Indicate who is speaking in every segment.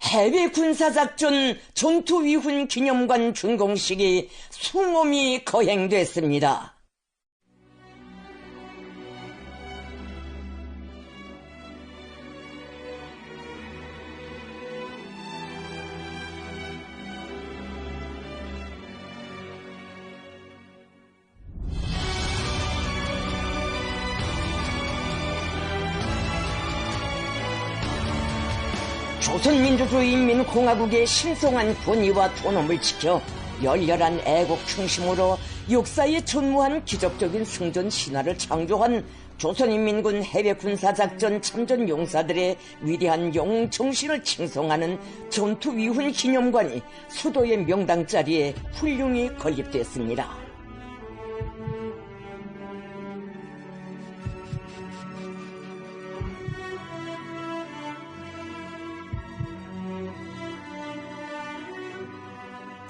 Speaker 1: 해외 군사작전 전투위훈 기념관 준공식이 숭엄히 거행됐습니다. 조선민주주의인민공화국의 신성한 권위와 존엄을 지켜 열렬한 애국 충심으로 역사에 전무한 기적적인 승전 신화를 창조한 조선인민군 해외군사작전 참전 용사들의 위대한 영웅 정신을 칭송하는 전투위훈 기념관이 수도의 명당 자리에 훌륭히 건립됐습니다.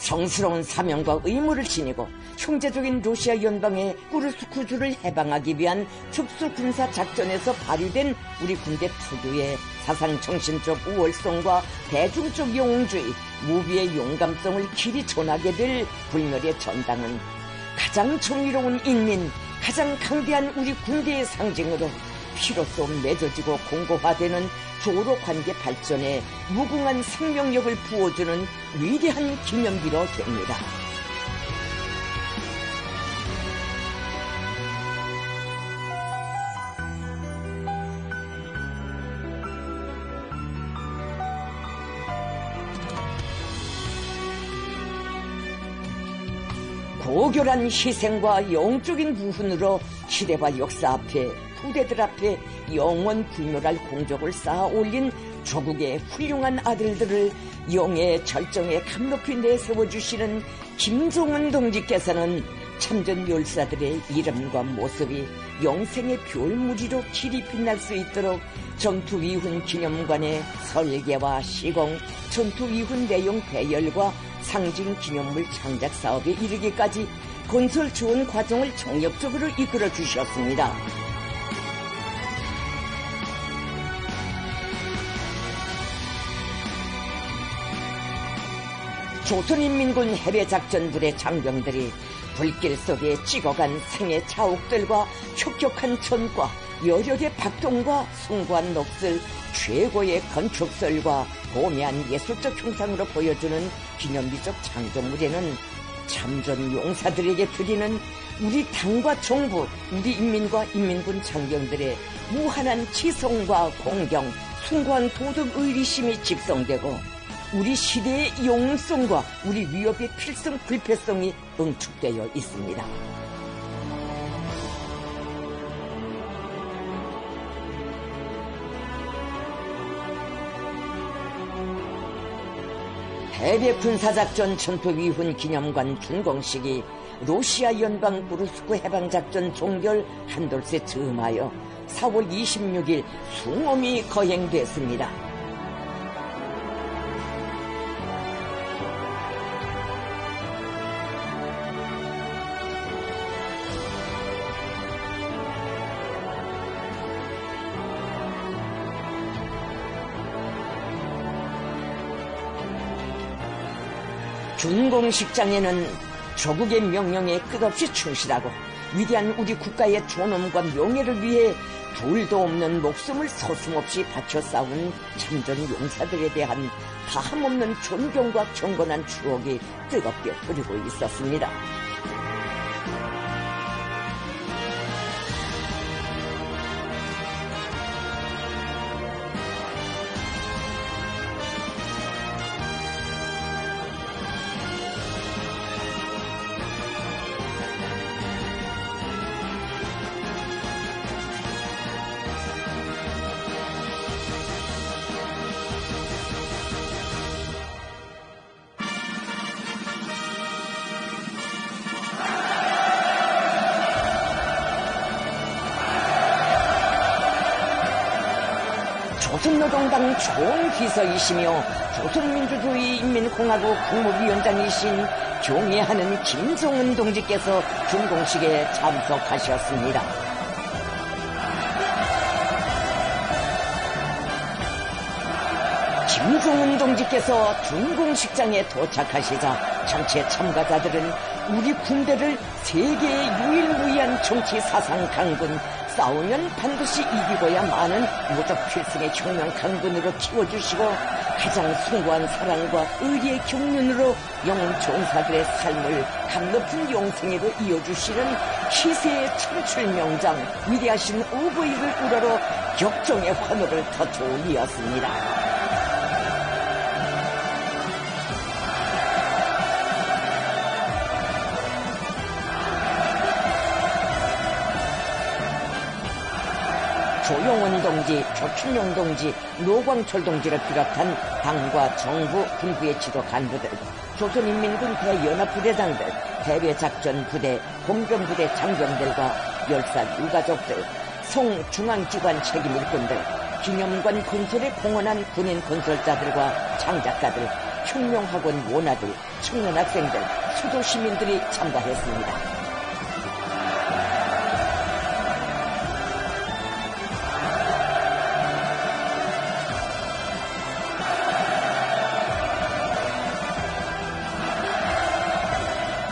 Speaker 1: 성스러운 사명과 의무를 지니고 형제적인 러시아 연방의 꾸르스크주를 해방하기 위한 특수군사작전에서 발휘된 우리 군대 특유의 사상정신적 우월성과 대중적 영웅주의, 무비의 용감성을 길이 전하게 될 불멸의 전당은 가장 정의로운 인민, 가장 강대한 우리 군대의 상징으로 피로써 맺어지고 공고화되는 조로관계 발전에 무궁한 생명력을 부어주는 위대한 기념비로 됩니다. 고결한 희생과 영적인 부훈으로 시대와 역사 앞에 후대들 앞에 영원 불멸할 공적을 쌓아 올린 조국의 훌륭한 아들들을 영의 절정에 감높이 내세워주시는 김종은 동지께서는 참전 열사들의 이름과 모습이 영생의 별무지로 길이 빛날 수 있도록 전투위훈 기념관의 설계와 시공, 전투위훈 내용 배열과 상징 기념물 창작 사업에 이르기까지 건설 지원 과정을 정력적으로 이끌어 주셨습니다. 조선인민군 해외작전들의 장병들이 불길 속에 찍어간 생의 자옥들과 혁혁한 전과 열혈의 박동과 숭고한 녹슬, 최고의 건축설과 고매한 예술적 형상으로 보여주는 기념비적 창조물에는 참전 용사들에게 드리는 우리 당과 정부, 우리 인민과 인민군 장병들의 무한한 지성과 공경, 숭고한 도덕 의리심이 집성되고 우리 시대의 영웅성과 우리 위협의 필성 불패성이 응축되어 있습니다. 해외 군사작전 전투위훈 기념관 준공식이 러시아 연방 꾸르스크 해방작전 종결 한돌세 즈음하여 4월 26일 숭엄히 거행됐습니다. 준공식장에는 조국의 명령에 끝없이 충실하고 위대한 우리 국가의 존엄과 명예를 위해 둘도 없는 목숨을 서슴없이 바쳐 싸운 참전 용사들에 대한 다함없는 존경과 경건한 추억이 뜨겁게 흐르고 있었습니다. 조선노동당 총비서이시며 조선민주주의인민공화국 국무위원장이신 경애하는 김종은 동지께서 준공식에 참석하셨습니다. 김종은 동지께서 준공식장에 도착하시자 전체 참가자들은 우리 군대를 세계의 유일무이한 정치 사상 강군, 싸우면 반드시 이기고야마는 무적 필승의 혁명 강군으로 키워주시고 가장 숭고한 사랑과 의리의 경륜으로 영웅 종사들의 삶을 감높은 영생으로 이어주시는 희세의 창출 명장 위대하신 오버이를 우러러 격정의 환호를 터쳐 올리었습니다. 조용원 동지, 조춘용 동지, 노광철 동지를 비롯한 당과 정부, 군부의 지도 간부들, 조선인민군 대연합부대장들, 대외작전부대, 공병부대 장병들과 열사 유가족들, 송중앙기관 책임일꾼들, 기념관 건설에 공헌한 군인 건설자들과 창작가들, 혁명학원 원아들, 청년학생들, 수도시민들이 참가했습니다.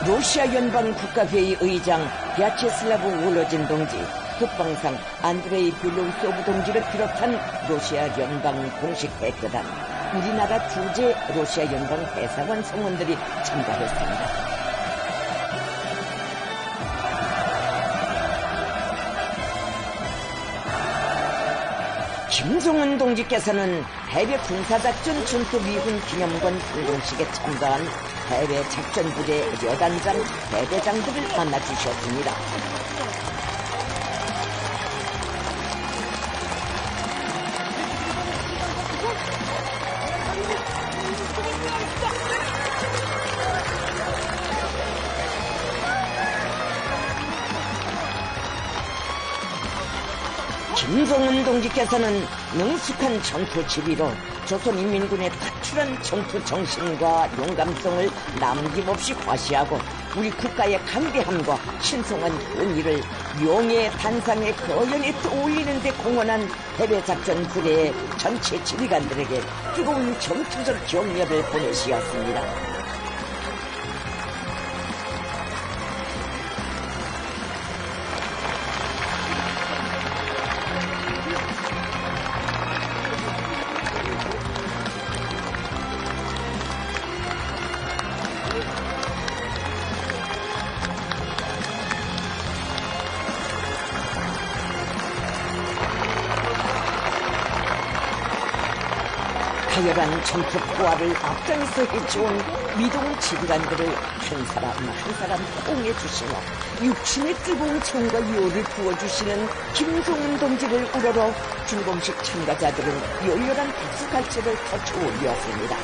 Speaker 1: 러시아 연방 국가회의 의장 벼체슬라브 월로진 동지, 국방상 안드레이 빌로우소브 동지를 비롯한 러시아 연방 공식 대표단, 우리나라 주재 러시아 연방 대사관 성원들이 참가했습니다. 김종은 동지께서는 해외 군사작전 전투 미군 기념관 불공식에 참가한 해외 작전부대 여단장, 대대장들을 만나주셨습니다. 김종은 동지께서는 능숙한 전투 지휘로 조선인민군의 특출한 전투 정신과 용감성을 남김없이 과시하고 우리 국가의 강대함과 신성한 권위를 용의 단상의 거연히 떠올리는 데 공헌한 해외작전 부대의 전체 지휘관들에게 뜨거운 전투적 격려를 보내시었습니다. 가열한 전투 포화를 앞장서 해치운 위대한 지휘관들을 한 사람 한 사람 포옹해주시며 육신의 뜨거운 정과 요를 부어주시는 김종은 동지를 우러러 준공식 참가자들은 열렬한 박수갈채를 터쳐 올렸습니다.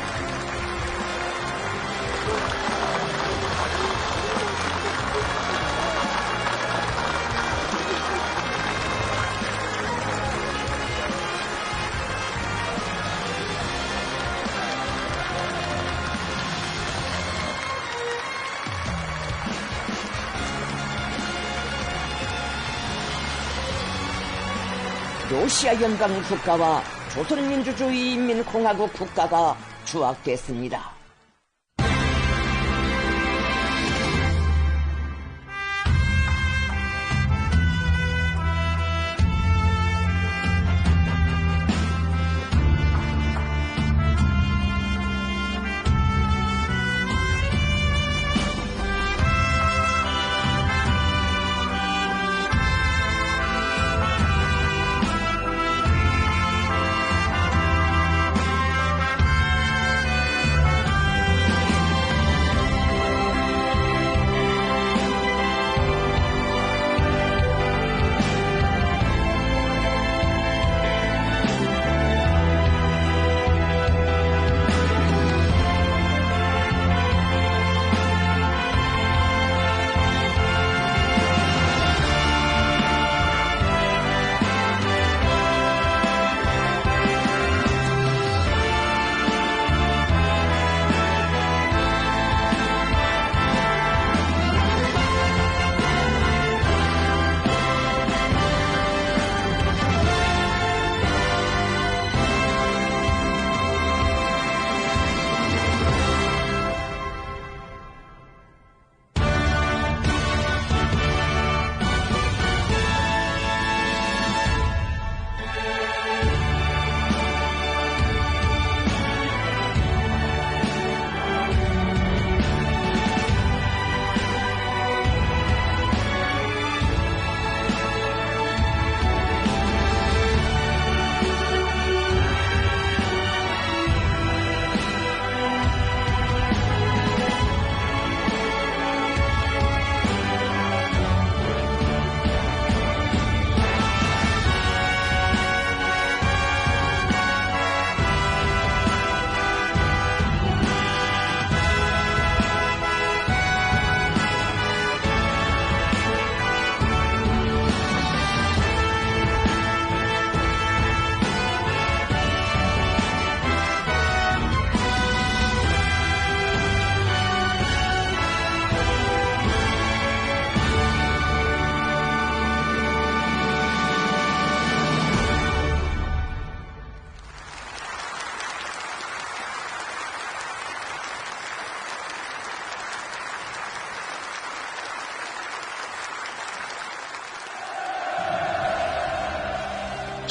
Speaker 1: 러시아 연방 국가와 조선민주주의 인민공화국 국가가 조합됐습니다.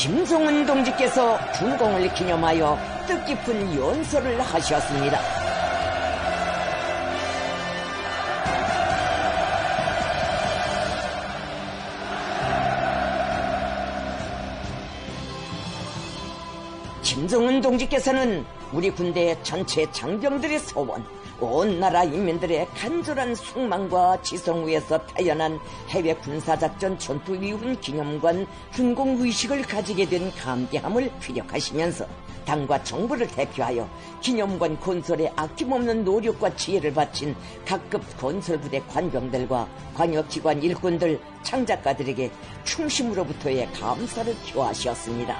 Speaker 1: 김종은 동지께서 준공을 기념하여 뜻깊은 연설을 하셨습니다. 김정은 동지께서는 우리 군대 전체 장병들의 소원, 온 나라 인민들의 간절한 숙망과 지성 위에서 태어난 해외 군사작전 전투위훈 기념관 준공의식을 가지게 된 감개함을 피력하시면서 당과 정부를 대표하여 기념관 건설에 아낌없는 노력과 지혜를 바친 각급 건설부대 관병들과 광역기관 일꾼들, 창작가들에게 충심으로부터의 감사를 표하셨습니다.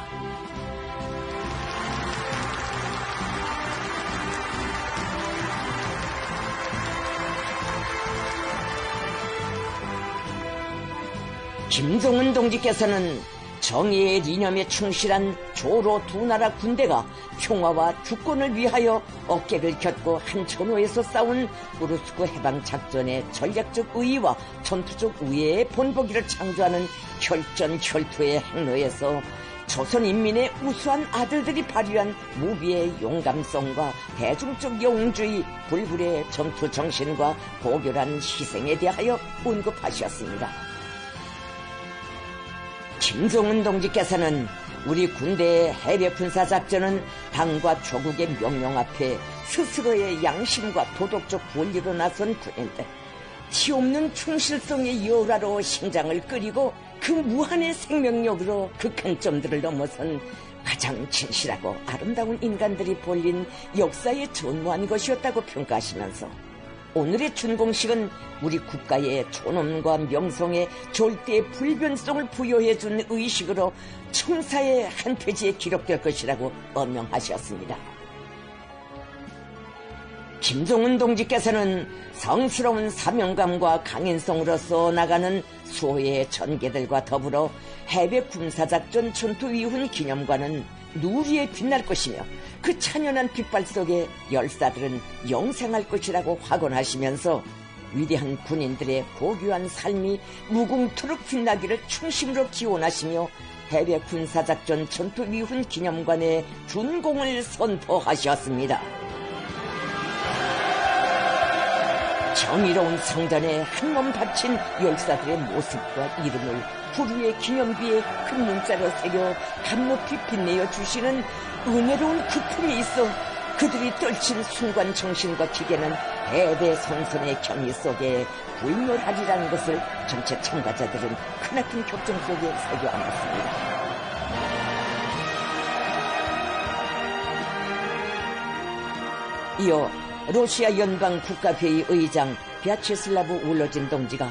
Speaker 1: 김종은 동지께서는 정의의 이념에 충실한 조로 두 나라 군대가 평화와 주권을 위하여 어깨를 겹고 한 전호에서 싸운 우루스크 해방작전의 전략적 의의와 전투적 우애의 본보기를 창조하는 혈전혈투의 행로에서 조선인민의 우수한 아들들이 발휘한 무비의 용감성과 대중적 영웅주의, 불굴의 전투정신과 고결한 희생에 대하여 언급하셨습니다. 김종은 동지께서는 우리 군대의 해외 군사작전은 당과 조국의 명령 앞에 스스로의 양심과 도덕적 권리로 나선 군인들, 티없는 충실성의 여라로 심장을 끓이고 그 무한의 생명력으로 극한점들을 넘어선 가장 진실하고 아름다운 인간들이 벌린 역사의 전무한 것이었다고 평가하시면서 오늘의 준공식은 우리 국가의 존엄과 명성에 절대 불변성을 부여해준 의식으로 청사의 한 페이지에 기록될 것이라고 엄명하셨습니다. 김종은 동지께서는 성스러운 사명감과 강인성으로서 나가는 수호의 전개들과 더불어 해외 군사작전 전투위훈 기념관은 누리에 빛날 것이며 그 찬연한 빛발 속에 열사들은 영생할 것이라고 확언하시면서 위대한 군인들의 고귀한 삶이 무궁토록 빛나기를 충심으로 기원하시며 해외 군사작전 전투위훈 기념관의 준공을 선포하셨습니다. 정의로운 성전에 한몸 바친 열사들의 모습과 이름을 부류의 기념비에 큰 문자로 새겨 감높이 빛내어 주시는 은혜로운 그품이 있어 그들이 떨친 순간 정신과 기계는 대대손손의 경의 속에 불멸하리라는 것을 전체 참가자들은 크나큰 격정 속에 새겨 안았습니다. 이어 러시아 연방국가회의 의장 벼체슬라브 울러진 동지가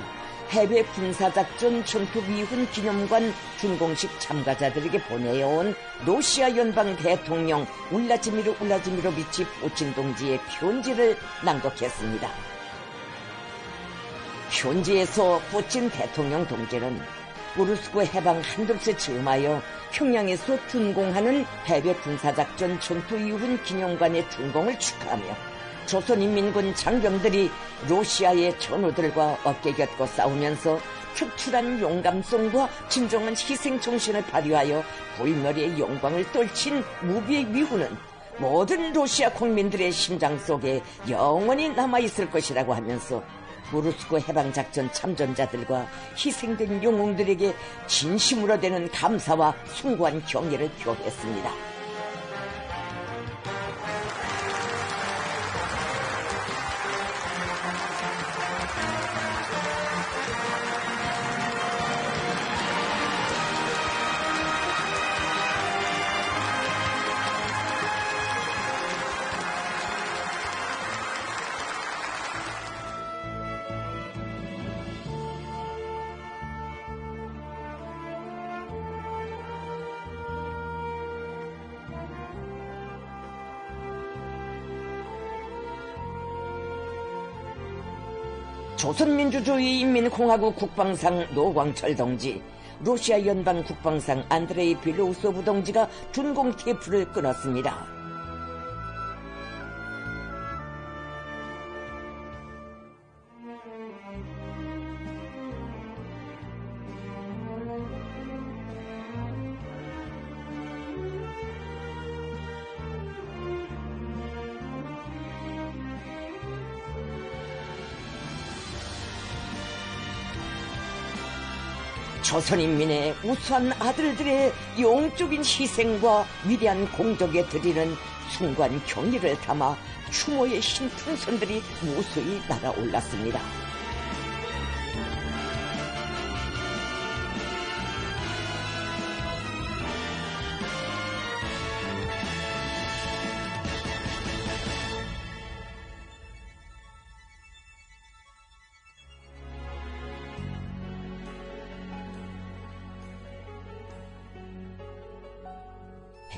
Speaker 1: 해외 군사작전 전투위훈 기념관 준공식 참가자들에게 보내어온 러시아 연방 대통령 울라지미르 울라지미로비치 푸친 동지의 편지를 낭독했습니다. 편지에서 푸친 대통령 동지는 우루스크 해방 한돌세 즈음하여 평양에서 준공하는 해외 군사작전 전투위훈 기념관의 준공을 축하하며 조선인민군 장병들이 러시아의 전우들과 어깨 곁고 싸우면서 특출한 용감성과 진정한 희생정신을 발휘하여 불멸의 영광을 떨친 무비의 위훈은 모든 러시아 국민들의 심장 속에 영원히 남아있을 것이라고 하면서 우루스크 해방작전 참전자들과 희생된 영웅들에게 진심으로 되는 감사와 숭고한 경애를 표했습니다. 조선민주주의인민공화국 국방상 노광철 동지, 러시아 연방 국방상 안드레이 빌로우소브 동지가 준공 테이프를 끊었습니다. 조선인민의 우수한 아들들의 영적인 희생과 위대한 공덕에 드리는 숭고한 경의를 담아 추모의 흰 풍선들이 무수히 날아올랐습니다.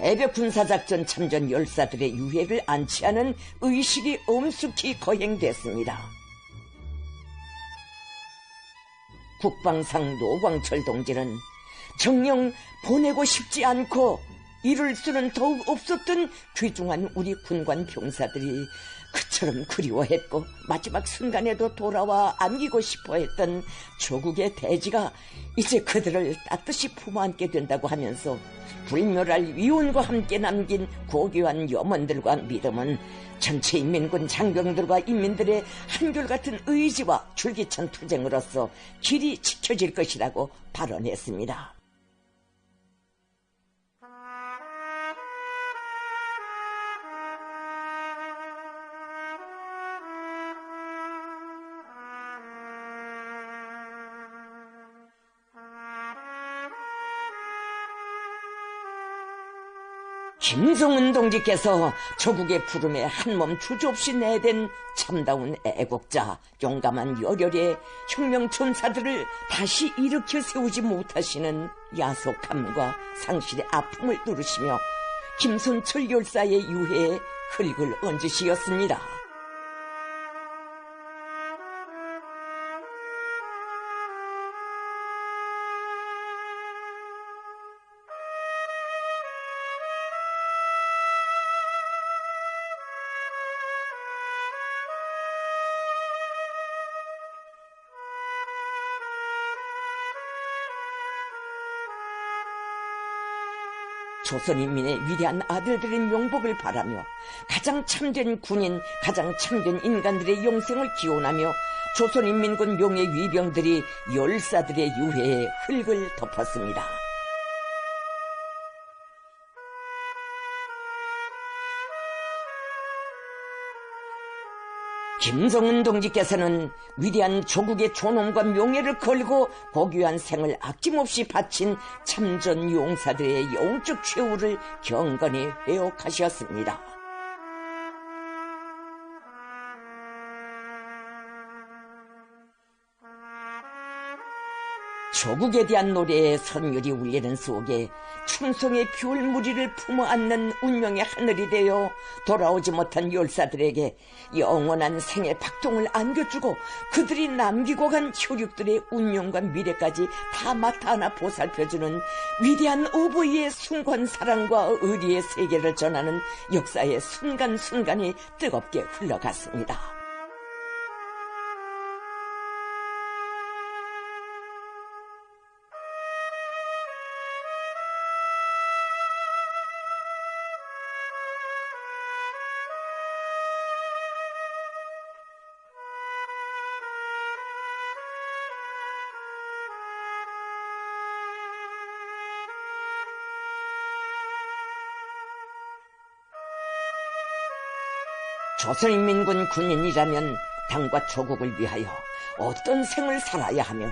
Speaker 1: 해벽 군사작전 참전 열사들의 유해를 안치하는 의식이 엄숙히 거행됐습니다. 국방상 노광철 동지는 정녕 보내고 싶지 않고 이룰 수는 더욱 없었던 귀중한 우리 군관 병사들이 그처럼 그리워했고 마지막 순간에도 돌아와 안기고 싶어했던 조국의 대지가 이제 그들을 따뜻이 품어안게 된다고 하면서 불멸할 위운과 함께 남긴 고귀한 염원들과 믿음은 전체 인민군 장병들과 인민들의 한결같은 의지와 줄기찬 투쟁으로서 길이 지켜질 것이라고 발언했습니다. 김성은 동지께서 조국의 부름에 한몸 주저없이 내댄 참다운 애국자, 용감한 열혈의 혁명천사들을 다시 일으켜 세우지 못하시는 야속함과 상실의 아픔을 누르시며 김선철 열사의 유해에 흙을 얹으시었습니다. 조선인민의 위대한 아들들의 명복을 바라며 가장 참된 군인, 가장 참된 인간들의 영생을 기원하며 조선인민군 명예 위병들이 열사들의 유해에 흙을 덮었습니다. 김성은 동지께서는 위대한 조국의 존엄과 명예를 걸고 고귀한 생을 아낌없이 바친 참전 용사들의 영적 최후를 경건히 회옥하셨습니다. 조국에 대한 노래의 선율이 울리는 속에 충성의 귤무리를 품어 안는 운명의 하늘이 되어 돌아오지 못한 열사들에게 영원한 생의 박동을 안겨주고 그들이 남기고 간 혈육들의 운명과 미래까지 다 맡아 안아 보살펴주는 위대한 어버이의 숭고한 사랑과 의리의 세계를 전하는 역사의 순간순간이 뜨겁게 흘러갔습니다. 조선인민군 군인이라면 당과 조국을 위하여 어떤 생을 살아야 하며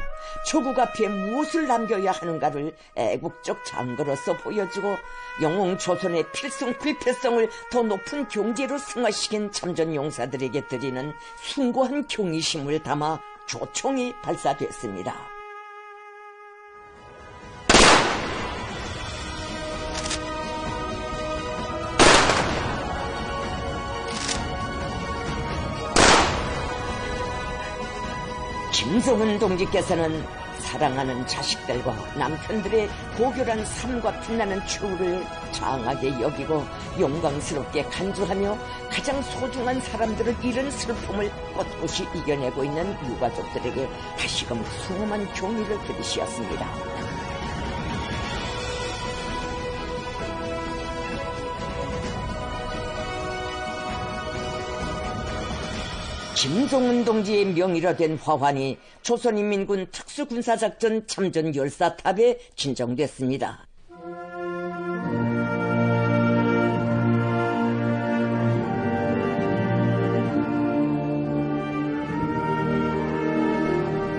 Speaker 1: 조국 앞에 무엇을 남겨야 하는가를 애국적 장거로서 보여주고 영웅 조선의 필승 필패성을 더 높은 경제로 승화시킨 참전용사들에게 드리는 숭고한 경의심을 담아 조총이 발사됐습니다. 김성은 동지께서는 사랑하는 자식들과 남편들의 고결한 삶과 빛나는 최후를 장하게 여기고 영광스럽게 간주하며 가장 소중한 사람들을 잃은 슬픔을 꼿꼿이 이겨내고 있는 유가족들에게 다시금 숭엄한 경의를 드리시었습니다. 김종은 동지의 명의로 된 화환이 조선인민군 특수군사작전 참전 열사탑에 진정됐습니다.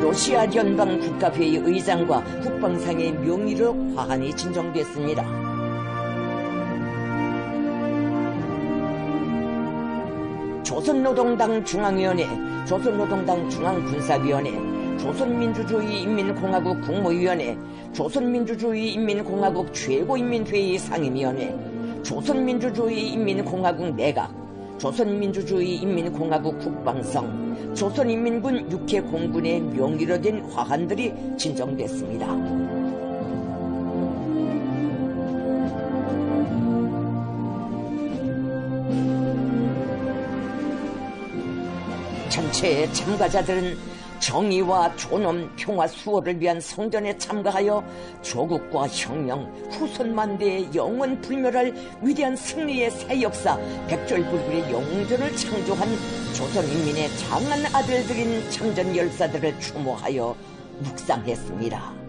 Speaker 1: 러시아 연방 국가회의 의장과 국방상의 명의로 화환이 진정됐습니다. 조선노동당 중앙위원회, 조선노동당 중앙군사위원회, 조선민주주의인민공화국 국무위원회, 조선민주주의인민공화국 최고인민회의 상임위원회, 조선민주주의인민공화국 내각, 조선민주주의인민공화국 국방성, 조선인민군 육해공군의 명의로 된 화환들이 진정됐습니다. 전체의 참가자들은 정의와 존엄, 평화, 수호를 위한 성전에 참가하여 조국과 혁명, 후손 만대의 영원 불멸할 위대한 승리의 새 역사, 백절불굴의 영전을 창조한 조선인민의 장한 아들들인 참전 열사들을 추모하여 묵상했습니다.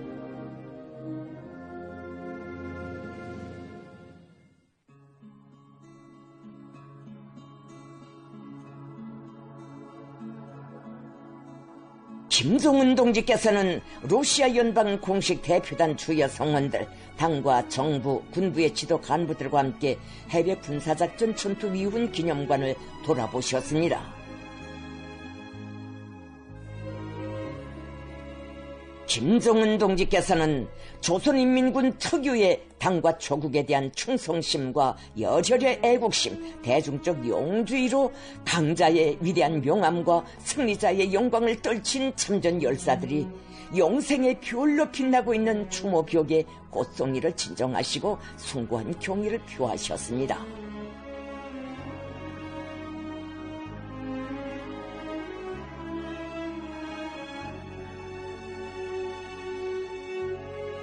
Speaker 1: 김종은 동지께서는 러시아 연방 공식 대표단 주요 성원들, 당과 정부, 군부의 지도 간부들과 함께 해외 군사작전 전투 위훈 기념관을 돌아보셨습니다. 김종은 동지께서는 조선인민군 특유의 당과 조국에 대한 충성심과 여절의 애국심, 대중적 영주의로 강자의 위대한 명암과 승리자의 영광을 떨친 참전 열사들이 영생의 별로 빛나고 있는 추모벽에 꽃송이를 진정하시고 숭고한 경의를 표하셨습니다.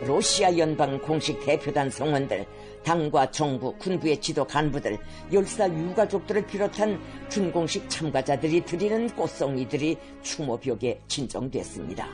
Speaker 1: 러시아 연방 공식 대표단 성원들, 당과 정부, 군부의 지도 간부들, 열사 유가족들을 비롯한 준공식 참가자들이 드리는 꽃송이들이 추모벽에 진정됐습니다.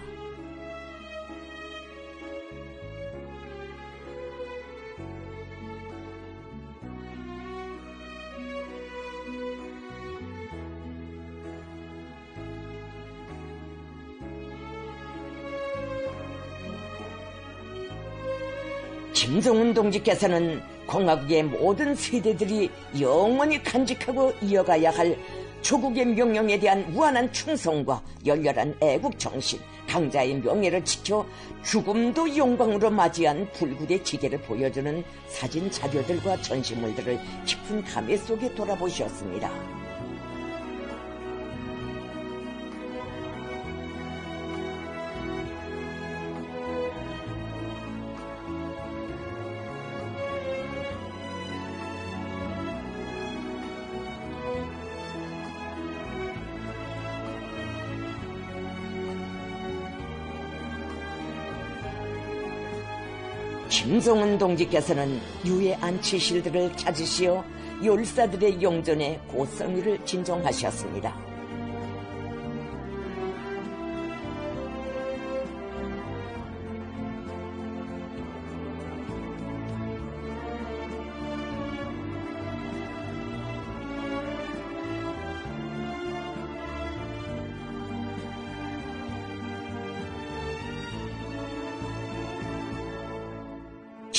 Speaker 1: 김종은 동지께서는 공화국의 모든 세대들이 영원히 간직하고 이어가야 할 조국의 명령에 대한 무한한 충성과 열렬한 애국정신, 강자의 명예를 지켜 죽음도 영광으로 맞이한 불굴의 지계를 보여주는 사진 자료들과 전시물들을 깊은 감회 속에 돌아보셨습니다. 김종은 동지께서는 유해 안치실들을 찾으시어 열사들의 영전에 고성의를 진정하셨습니다.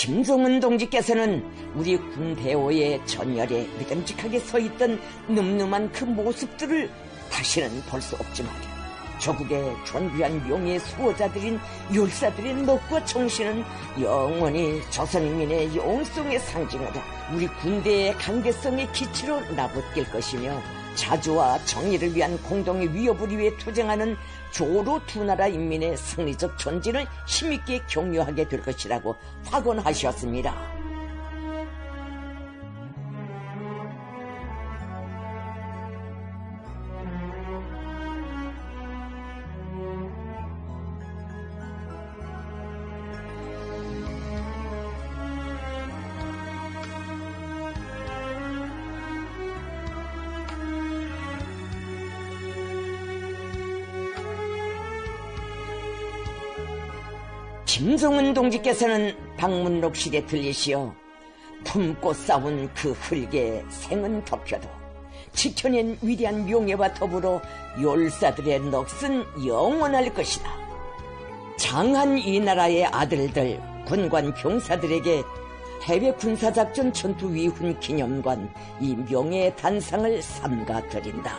Speaker 1: 김종은 동지께서는 우리 군대호의 전열에 믿음직하게 서있던 늠름한 그 모습들을 다시는 볼 수 없지만 조국의 존귀한 명예의 수호자들인 열사들의 넋과 정신은 영원히 조선인민의 영성의 상징으로 우리 군대의 강대성의 기치로 나붙길 것이며 자주와 정의를 위한 공동의 위협을 위해 투쟁하는 조로 두 나라 인민의 승리적 전진을 힘있게 격려하게 될 것이라고 확언하셨습니다. 김정은 동지께서는 방문록실에 들리시어 품고 싸운 그 흙에 생은 덮여도 지켜낸 위대한 명예와 더불어 열사들의 넋은 영원할 것이다. 장한 이 나라의 아들들, 군관 병사들에게 해외 군사작전 전투위훈 기념관 이 명예의 단상을 삼가 드린다.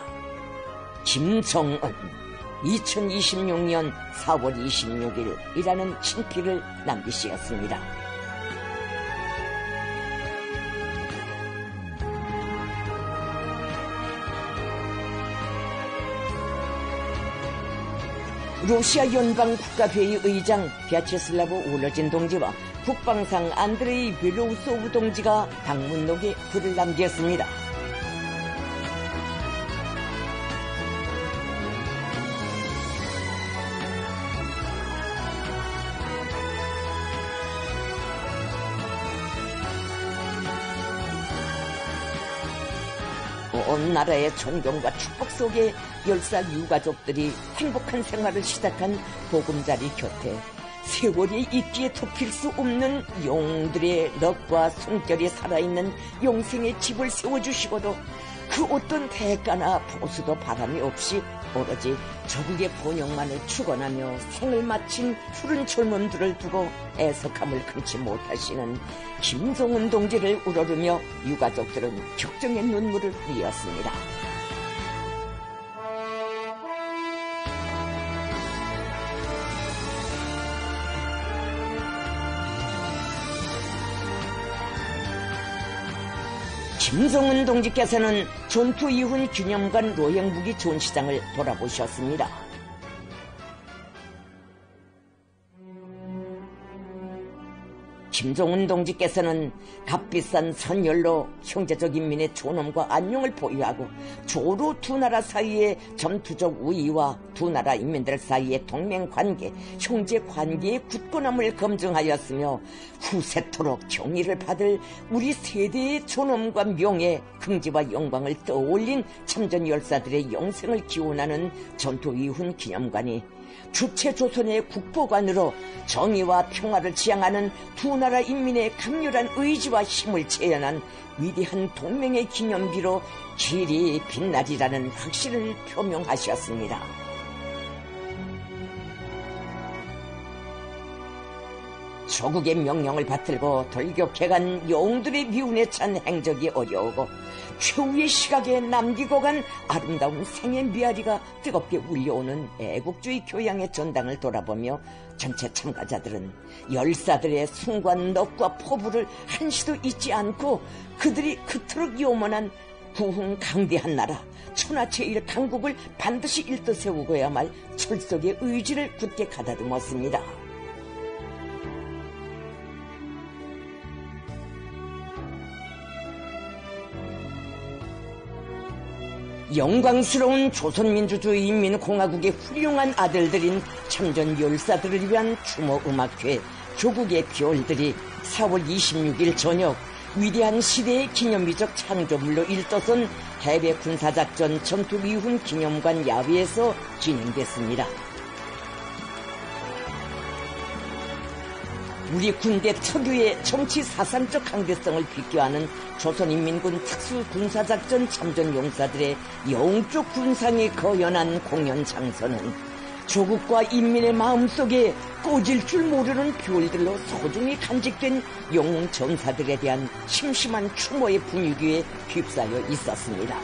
Speaker 1: 김정은 2026년 4월 26일이라는 친필을 남기시었습니다. 러시아 연방국가회의 의장 벼체슬라브 울러진 동지와 국방상 안드레이 벨로우소브 동지가 방문록에 글을 남겼습니다. 온 나라의 존경과 축복 속에 열사 유가족들이 행복한 생활을 시작한 보금자리 곁에 세월이 있기에 덮일 수 없는 영웅들의 넋과 숨결이 살아있는 영생의 집을 세워주시고도 그 어떤 대가나 보수도 바람이 없이 오로지 조국의 번영만을 축원하며 생을 마친 푸른 젊음들을 두고 애석함을 금치 못하시는 김정은 동지를 우러르며 유가족들은 격정의 눈물을 흘렸습니다. 김정은 동지께서는 전투위훈 기념관 로행무기 전시장을 돌아보셨습니다. 김정은 동지께서는 값비싼 선열로 형제적 인민의 존엄과 안녕을 보유하고 조로 두 나라 사이의 전투적 우위와 두 나라 인민들 사이의 동맹관계, 형제관계의 굳건함을 검증하였으며 후세토록 경의를 받을 우리 세대의 존엄과 명예, 긍지와 영광을 떠올린 참전 열사들의 영생을 기원하는 전투위훈 기념관이 주체 조선의 국보관으로 정의와 평화를 지향하는 두 나라 인민의 강렬한 의지와 힘을 재현한 위대한 동맹의 기념비로 길이 빛나리라는 확신을 표명하셨습니다. 조국의 명령을 받들고 돌격해간 영웅들의 미운에 찬 행적이 어려우고 최후의 시각에 남기고 간 아름다운 생의 미아리가 뜨겁게 울려오는 애국주의 교양의 전당을 돌아보며 전체 참가자들은 열사들의 숭고한 넋과 포부를 한시도 잊지 않고 그들이 그토록 요만한 부흥 강대한 나라 천하제일 강국을 반드시 일떠 세우고야말 철석의 의지를 굳게 가다듬었습니다. 영광스러운 조선민주주의 인민공화국의 훌륭한 아들들인 참전 열사들을 위한 추모음악회 조국의 별들이 4월 26일 저녁 위대한 시대의 기념비적 창조물로 일떠선 해외 군사작전 전투위훈 기념관 야외에서 진행됐습니다. 우리 군대 특유의 정치 사상적 강대성을 비교하는 조선인민군 특수군사작전 참전 용사들의 영적 군상이 거연한 공연 장소는 조국과 인민의 마음속에 꺼질 줄 모르는 별들로 소중히 간직된 영웅 전사들에 대한 심심한 추모의 분위기에 휩싸여 있었습니다.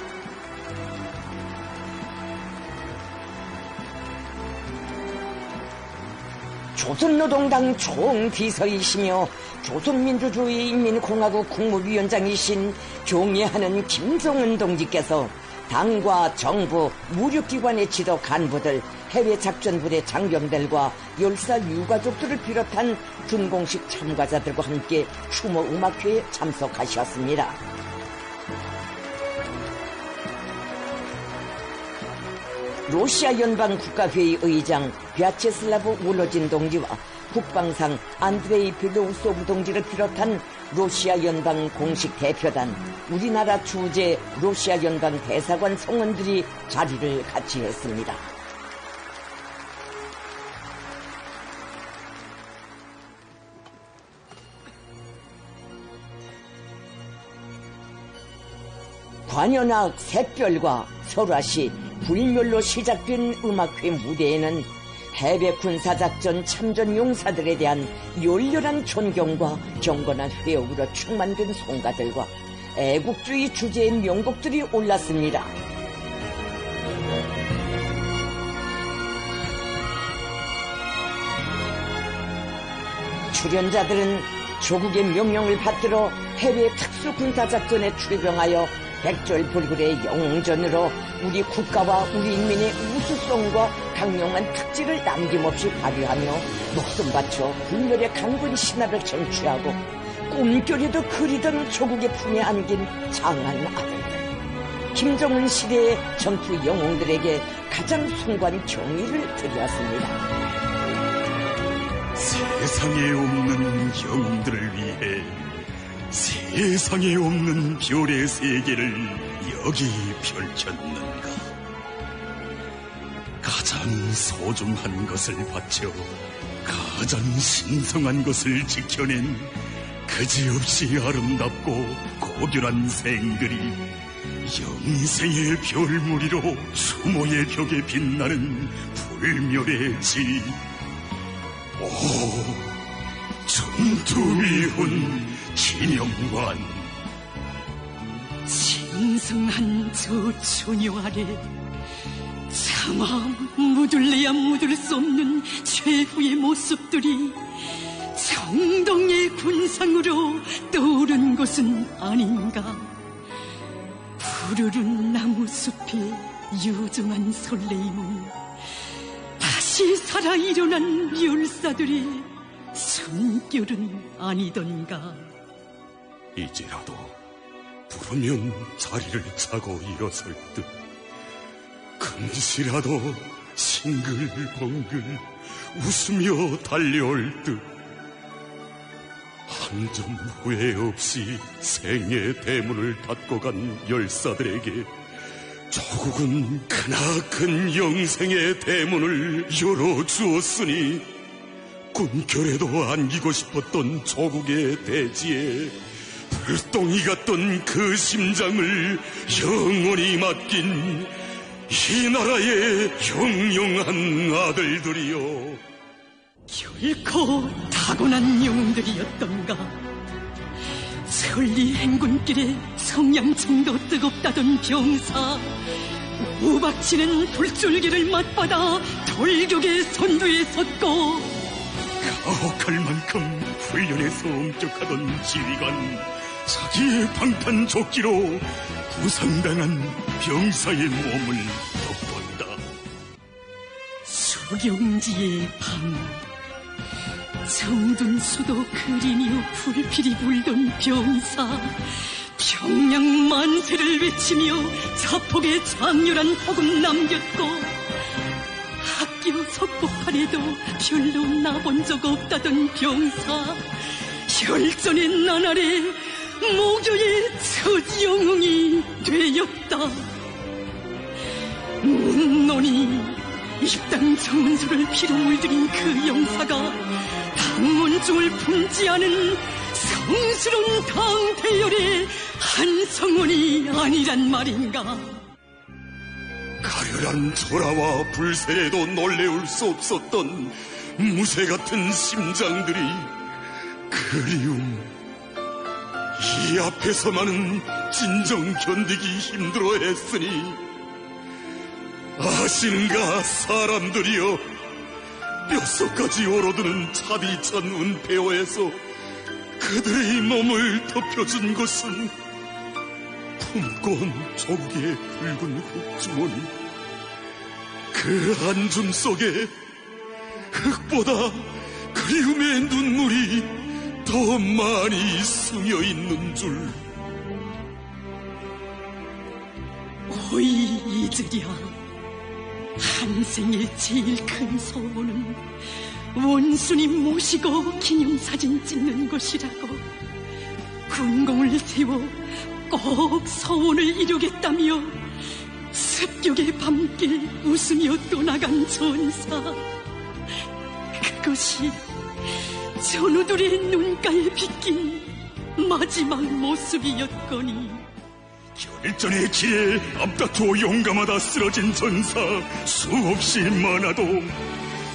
Speaker 1: 조선노동당 총비서이시며 조선민주주의 인민공화국 국무위원장이신 경애하는 김정은 동지께서 당과 정부, 무력기관의 지도 간부들, 해외작전부대 장병들과 열사 유가족들을 비롯한 준공식 참가자들과 함께 추모음악회에 참석하셨습니다. 러시아 연방국가회의 의장 벼체슬라브 울러진 동지와 국방상 안드레이 벨로우소브 동지를 비롯한 러시아 연방 공식 대표단, 우리나라 주재 러시아 연방 대사관 성원들이 자리를 같이 했습니다. 관현악 샛별과 설화시, 불멸로 시작된 음악회 무대에는 해외 군사작전 참전 용사들에 대한 열렬한 존경과 경건한 회옥으로 충만된 송가들과 애국주의 주제의 명곡들이 올랐습니다. 출연자들은 조국의 명령을 받들어 해외 특수군사작전에 출병하여 백절불굴의 영웅전으로 우리 국가와 우리 인민의 우수성과 강력한 특질을 남김없이 발휘하며 목숨 바쳐 불멸의 강군 신화를 쟁취하고 꿈결에도 그리던 조국의 품에 안긴 장한 아들들, 김정은 시대의 전투 영웅들에게 가장 숭고한 경의를 드렸습니다.
Speaker 2: 세상에 없는 영웅들을 위해 세상에 없는 별의 세계를 여기 펼쳤는가. 가장 소중한 것을 바쳐 가장 신성한 것을 지켜낸 그지없이 아름답고 고결한 생들이 영생의 별무리로 추모의 벽에 빛나는 불멸의 질. 오, 전투미훈 진영관.
Speaker 3: 신성한 저 처녀 아래 차마 묻을래야 묻을 수 없는 최후의 모습들이 정동의 군상으로 떠오른 것은 아닌가. 푸르른 나무숲의 유정한 설레임은 다시 살아 일어난 열사들의 숨결은 아니던가.
Speaker 2: 이제라도 부르면 자리를 차고 일어설 듯, 금시라도 싱글벙글 웃으며 달려올 듯, 한 점 후회 없이 생의 대문을 닫고 간 열사들에게 조국은 크나큰 영생의 대문을 열어주었으니 꿈결에도 안기고 싶었던 조국의 대지에 불똥이 같던 그 심장을 영원히 맡긴 이 나라의 영영한 아들들이여,
Speaker 3: 결코 타고난 영웅들이었던가. 설리 행군길에 성냥창도 뜨겁다던 병사, 우박치는 불줄기를 맞받아 돌격의 선두에 섰고,
Speaker 2: 가혹할 만큼 훈련에서 엄격하던 지휘관, 자기의 방탄조끼로 부상당한 병사의 몸을 덮었다.
Speaker 3: 수경지의 밤, 정든 수도 그리며 불필이 불던 병사, 평양 만세를 외치며 자폭의 장렬한 허금 남겼고, 학교 석고판에도 별로 나본 적 없다던 병사, 혈전의 나날에 모교의 첫 영웅이 되었다. 문논이 입당 정은수를 피로 물들인 그 영사가 당원중을 품지 않은 성스러운 당대열의 한 성원이 아니란 말인가.
Speaker 2: 가련한 절하와 불세에도 놀래울 수 없었던 무쇠 같은 심장들이 그리움, 이 앞에서만은 진정 견디기 힘들어 했으니, 아시는가 사람들이여, 뼛속까지 얼어드는 차디찬 운폐어에서 그들의 몸을 덮여준 것은 품고 온 조국의 붉은 흙주머니, 그 한줌 속에 흙보다 그리움의 눈물이 더 많이 스며 있는 줄.
Speaker 3: 오이 이즈랴, 한생의 제일 큰 소원은 원수님 모시고 기념사진 찍는 것이라고. 군공을 세워 꼭 소원을 이루겠다며 습격의 밤길 웃으며 떠나간 전사, 그것이 전우들의 눈가에 비낀 마지막 모습이었거니.
Speaker 2: 결전의 길에 앞다투어 용감하다 쓰러진 전사 수없이 많아도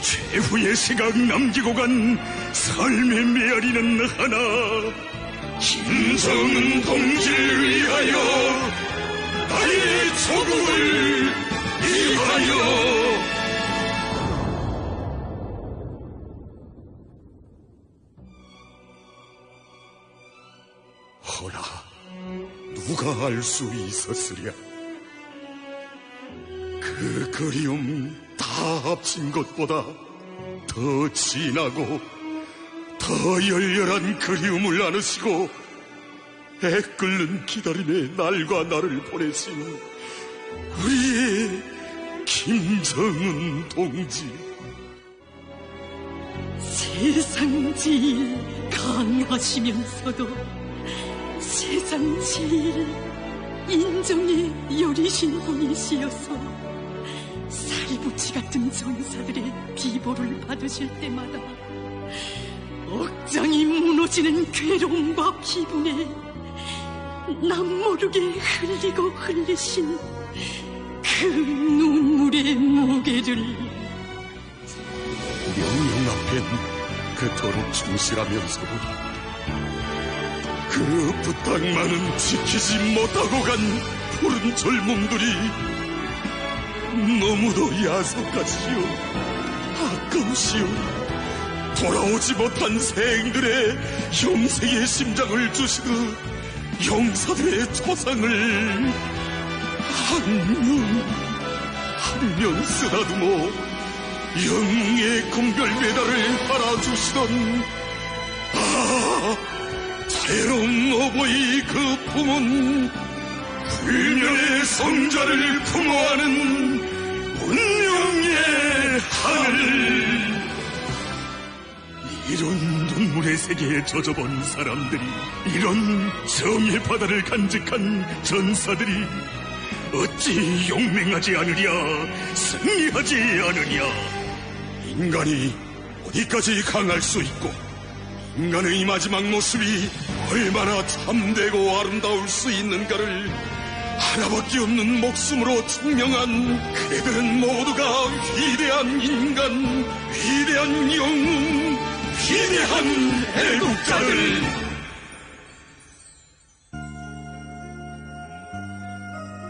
Speaker 2: 최후의 시각 남기고 간 삶의 메아리는 하나. 김정은 동지를 위하여, 나의 조국을 위하여. 허라, 누가 알 수 있었으랴. 그 그리움 다 합친 것보다 더 진하고 더 열렬한 그리움을 나누시고 애 끓는 기다림에 날과 나를 보내신 우리의 김정은 동지.
Speaker 3: 세상 제일 강하시면서도 세상 제일 인정에 여리신 분이시여서 살부치 같은 전사들의 비보를 받으실 때마다 억장이 무너지는 괴로움과 기분에 남모르게 흘리고 흘리신 그 눈물의 무게를
Speaker 2: 명령 앞엔 그토록 충실하면서도 그 부탁만은 지키지 못하고 간 푸른 젊음들이 너무도 야속하시오. 아까우시오. 돌아오지 못한 새행들의 영생의 심장을 주시듯 용사들의 초상을 한 명 쓰다듬어 영웅의 금별 메달을 달아주시던 새로운 어버이 그 품은 불멸의 성자를 품어하는 운명의 하늘. 이런 눈물의 세계에 젖어본 사람들이, 이런 정의 바다를 간직한 전사들이 어찌 용맹하지 않으랴, 승리하지 않으랴. 인간이 어디까지 강할 수 있고 인간의 마지막 모습이 얼마나 참되고 아름다울 수 있는가를 하나밖에 없는 목숨으로 증명한 그들은 모두가 위대한 인간, 위대한 영웅, 위대한 애국자들.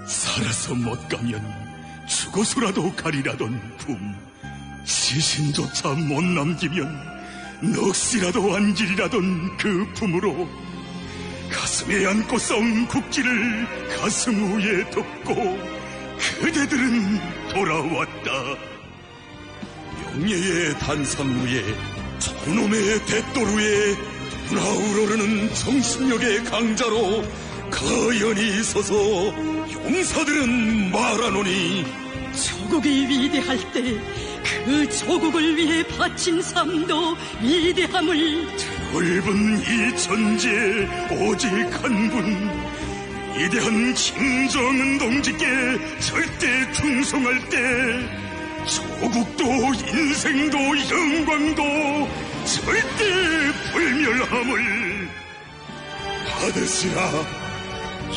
Speaker 2: 살아서 못 가면 죽어서라도 가리라던 품, 시신조차 못 남기면 넋이라도 안기리라던 그 품으로 가슴에 안고 싸운 국기를 가슴 위에 덮고 그대들은 돌아왔다. 명예의 단상 위에 저놈의 대도루에 분하우러르는 정신력의 강자로 거연히 서서 용사들은 말하노니,
Speaker 3: 조국이 위대할 때 그 조국을 위해 바친 삶도 위대함을.
Speaker 2: 넓은 이 전지에 오직 한 분, 위대한 김정은 동지께 절대 충성할 때 조국도 인생도 영광도 절대 불멸함을 받으시라.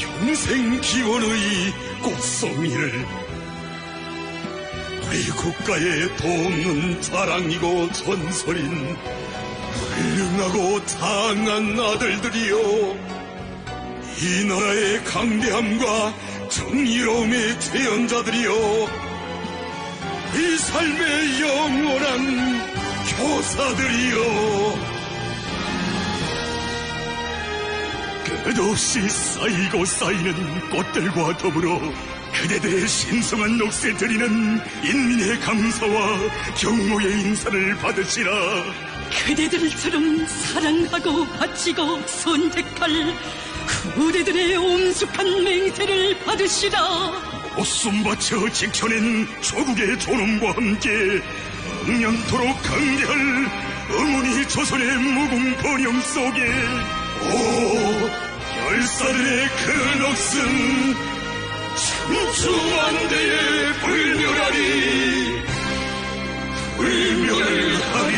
Speaker 2: 영생 기원의 꽃송이를 우리 국가의 도없는 자랑이고 전설인 훌륭하고 장한 아들들이여, 이 나라의 강대함과 정의로움의 재현자들이여, 이 삶의 영원한 교사들이여, 끝없이 쌓이고 쌓이는 꽃들과 더불어 그대들의 신성한 넋에 드리는 인민의 감사와 경호의 인사를 받으시라.
Speaker 3: 그대들처럼 사랑하고 바치고 선택할 그대들의 엄숙한 맹세를 받으시라.
Speaker 2: 목숨 바쳐 지켜낸 조국의 존엄과 함께 영영토록 강대할 어머니 조선의 무궁 번영 속에 열사들의 그 넋은 춘추만대에 불멸하리, 불멸하리.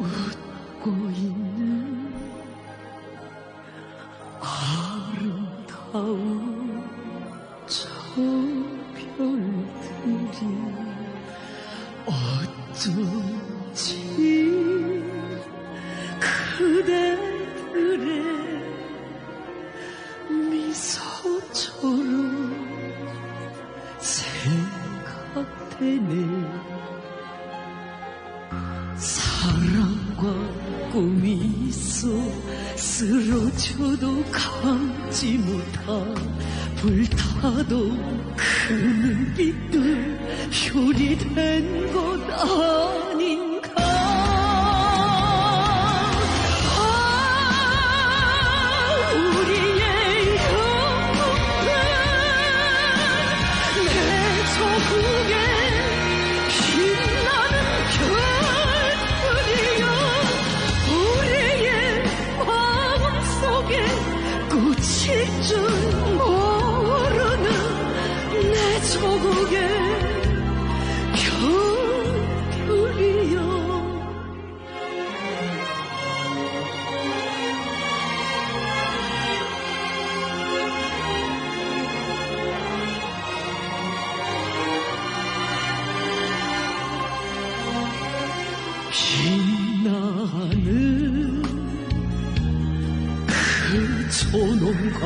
Speaker 3: 웃고 있는 아름다운 저 별들이 어쩐지 그대들의 미소처럼 생각되네. 사랑과 꿈이 있어 쓰러져도 감지 못한 불타도 그 눈빛들 효리 된 것 아닌가. 우리의 영웅은 내 조국의 빛나는 별들이여. 우리의 마음속에 꽃일 줄 모르는 내 조국의 별들이여. 빛나는 그 존엄과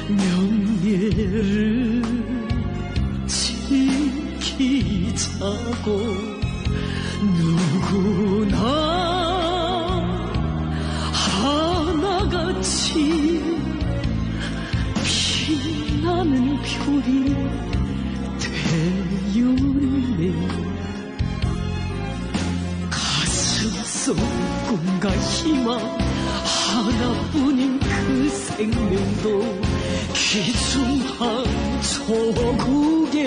Speaker 3: 명예를 지키자고 누구나 하나같이 빛나는 별이 되었네. 가슴속 꿈과 희망 하나뿐인 그 생명도 귀중한 조국의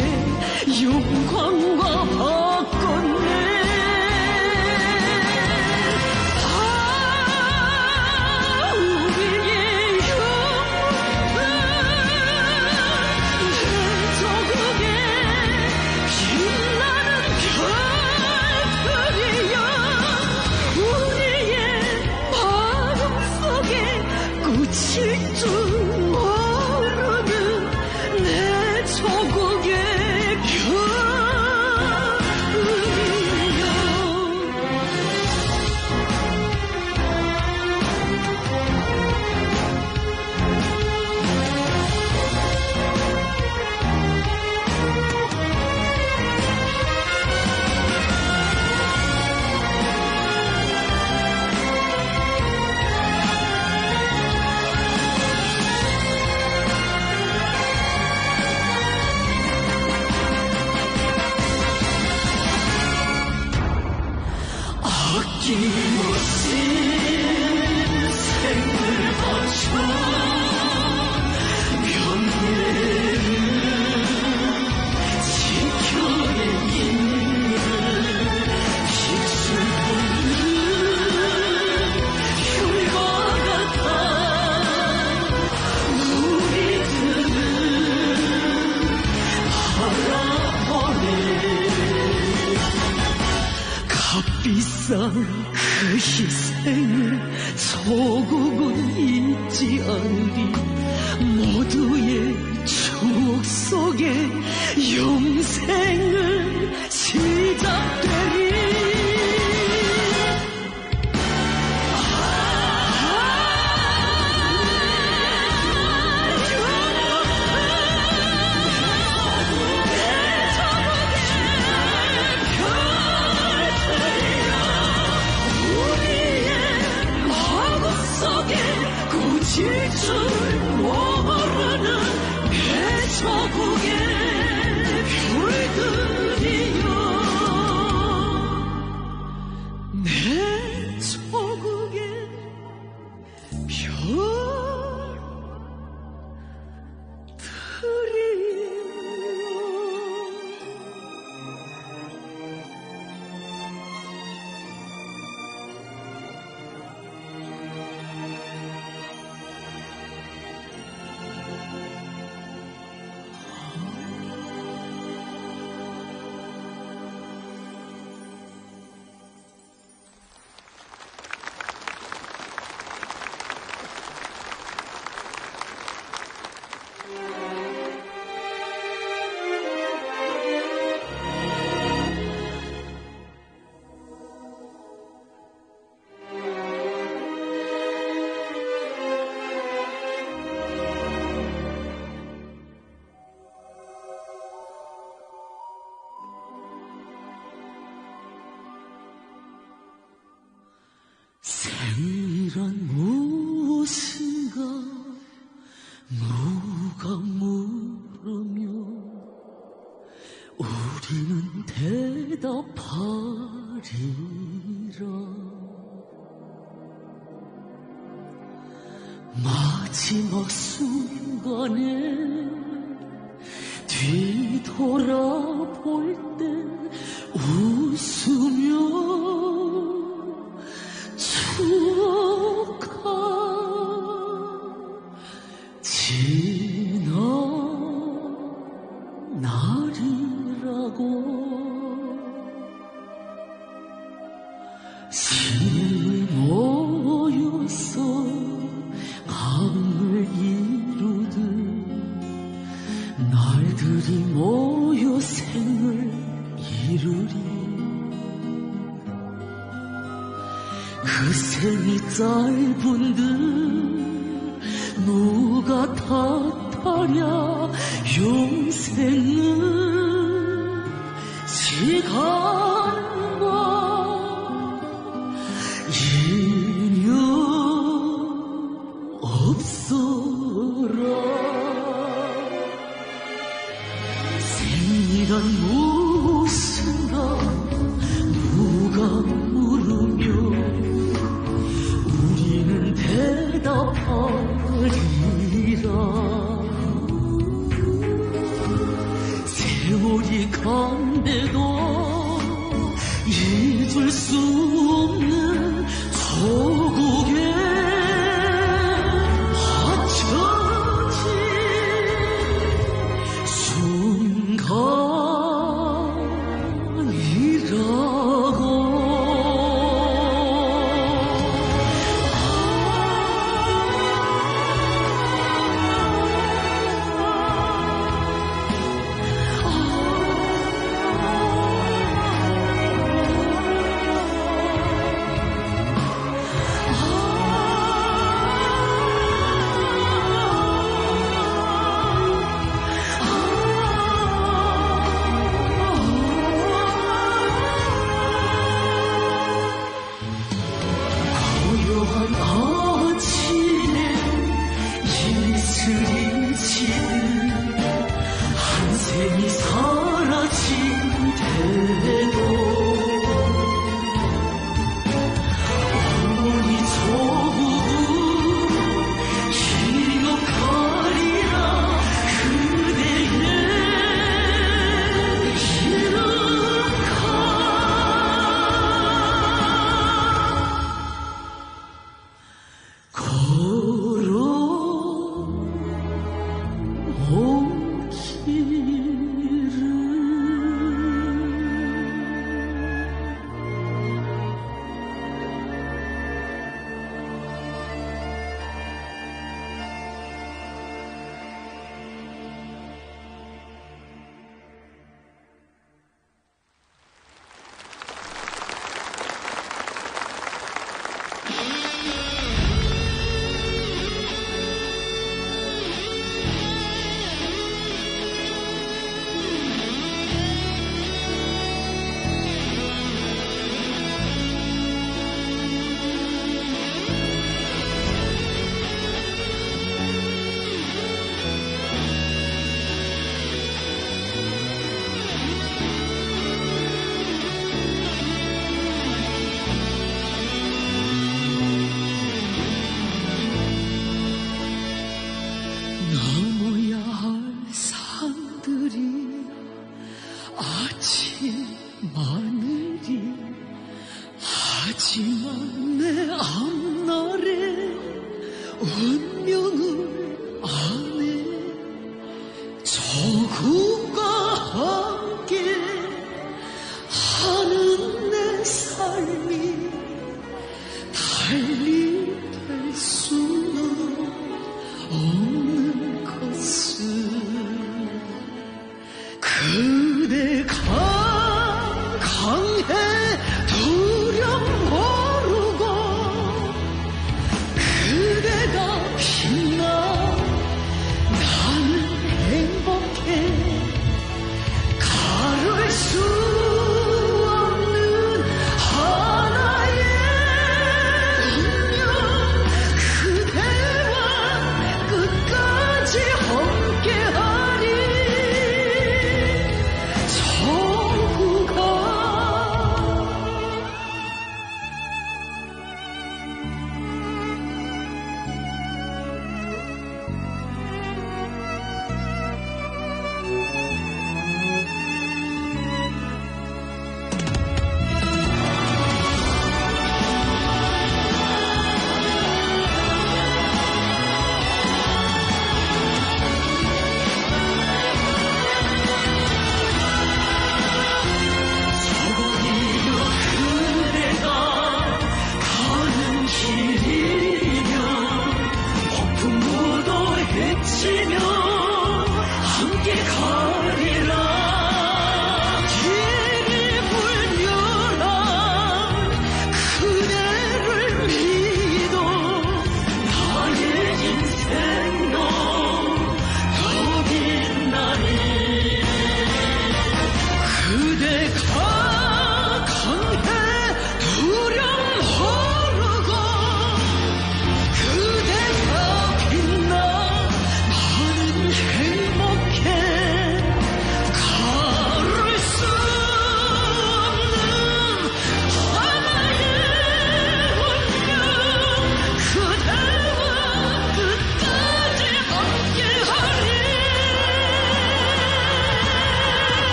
Speaker 3: 영광과 바꿨네. 우리의 영웅은 내 조국의 빛나는 별들이여. 우리의 마음속에 꽃일 줄 모르는 내 조국의 별들이여. 아낌없이 생을 바쳐 명예를 지켜낸 인물을 비추는 혈과 같아. 우리들은 바라보네. 값비싼 그 희생을 조국은 잊지 않으리. 모두의 추억 속에 영생을 시작되리. 꽃일 줄 모르는 내 조국의 별들이여. 내 조국의 별들이여. 생이란 무엇인가 누가 물으며 우리는 대답하리라. 마지막 순간에 뒤돌아볼 때 웃으며 추억하 지난 날이라고. 신이 모여서 밤을 이루듯 날들이 모여 생을 이루리. 그 생이 짧은 듯 누가 탓하랴. 영생은 시간과 인연 없어라. 생이란 무엇인가 누가 물으며 우리는 대답하리라. 세월이 간대도 잊을 수 없는 조국에 바쳐진 순간이라고. 고요한 아침에 이슬이 지는 한샘이 사라진 태도. 어머니 조국은 기억하리라. 그대의 이름가 넘어야 할 산들이 아침 하늘이. 하지만 내 앞날에 운명을 아네. 조국과 함께 하는 내 삶이 달리 될 수는 없는 것을. 그대 강해 두려움 모르고 그대가 빛나 나는 행복해. 가를 수 없는 하나의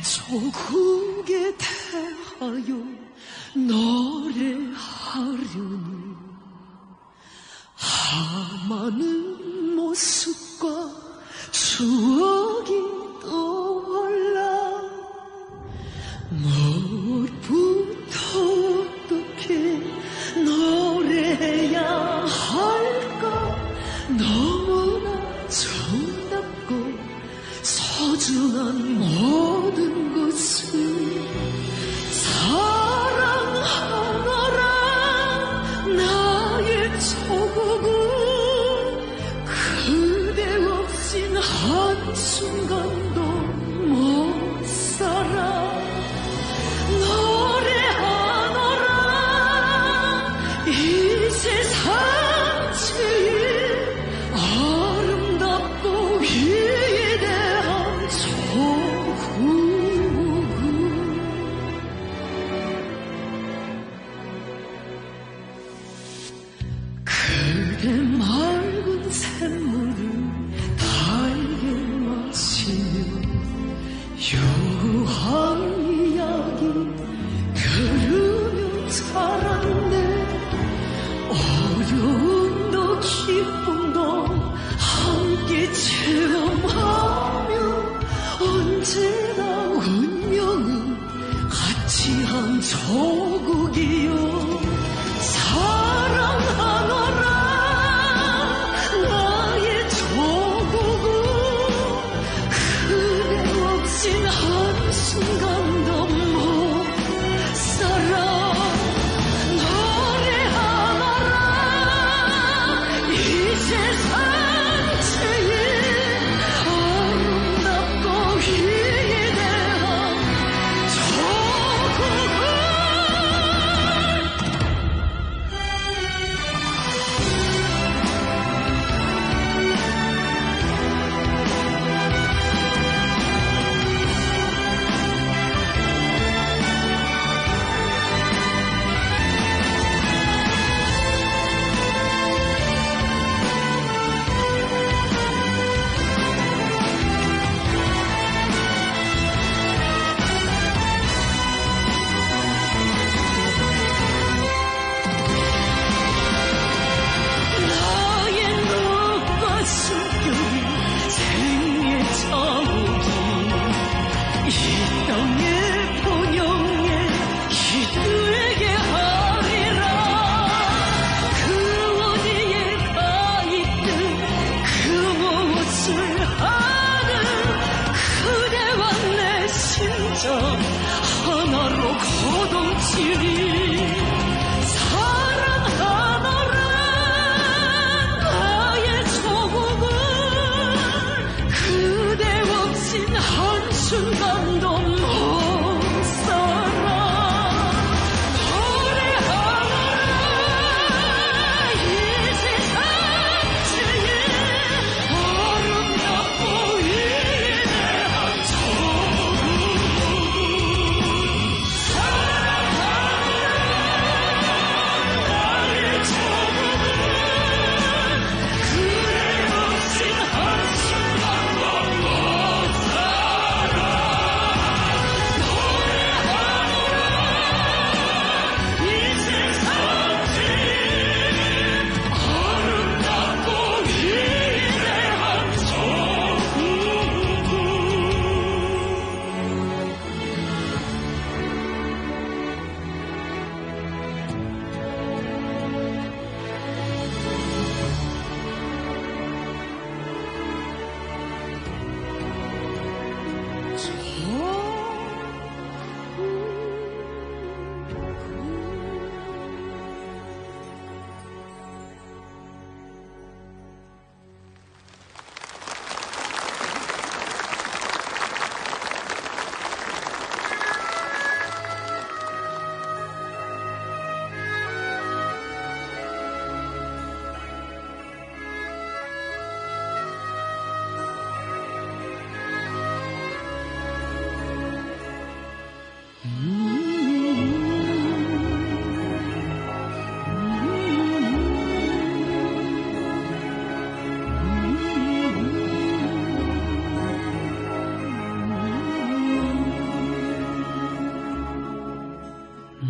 Speaker 3: 조국에 대하여 노래하려니 많은 모습과 추억이 떠올라 무엇부터 어떻게 노래해야 할까 너무나 정답고 소중한 모든 것을 사랑하노라 나의 조국은 그대 없인 한순간도 못 살아 노래하노라 이 세상 제일 아름답고 위대한 조국은 그대 맑은 샘물을 달게 마시며 유한 이야기 들으며 살았네 어려움도 기쁨도 함께 체험하며 언제나 운명은 같이 한 조국이요 사랑하노라 나의 조국은 그대 없인 한순간도 못 살아 노래하노라 이 세상 제일 아름답고 위대한 조국은 나의 눈과 숨결이 생의 자국이 이 땅의 번영에 기들게 하리라 그 어디에 가 있든 그 무엇을 하든 그대와 내 심정 하나로 거동치리 사랑하노라 나의 조국은 그대 없인 한순간도 못 살아 노래하노라 이 세상 제일 아름답고 위대한 조국은 사랑하노라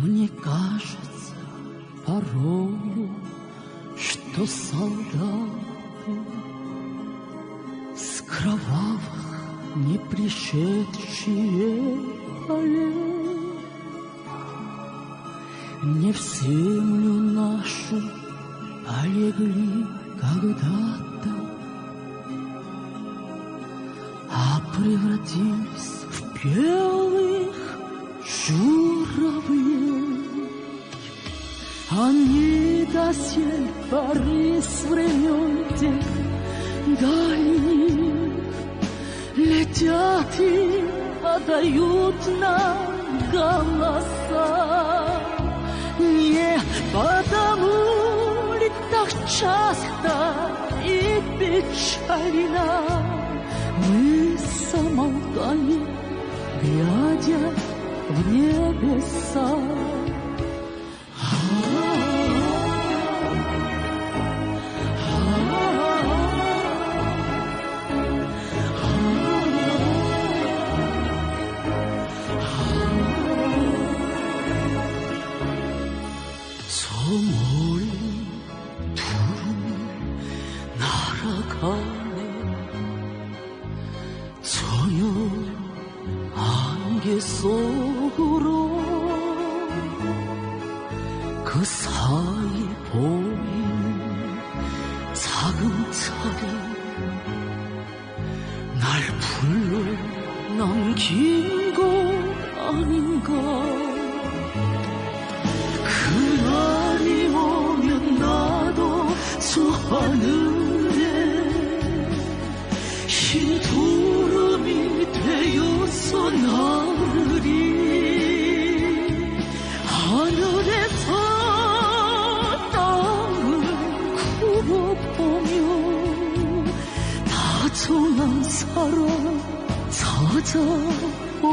Speaker 3: Мне кажется порою, что солдаты с кровавых не пришедшие полей не в землю нашу полегли когда-то, а превратились в белых журавлей. Они до сей поры с времен тех дальних летят и подают нам голоса. Не потому ли так часто и печально мы замолкали, глядя в небеса? 속으로 그 사이 보이는 차근차근 날 불러넘긴 거 아닌가. 그날이 오면 나도 저 하늘에 흰 구름이 되어서 나르리. 하늘에서 땅을 굽어보며 다정한 사랑 찾아오네.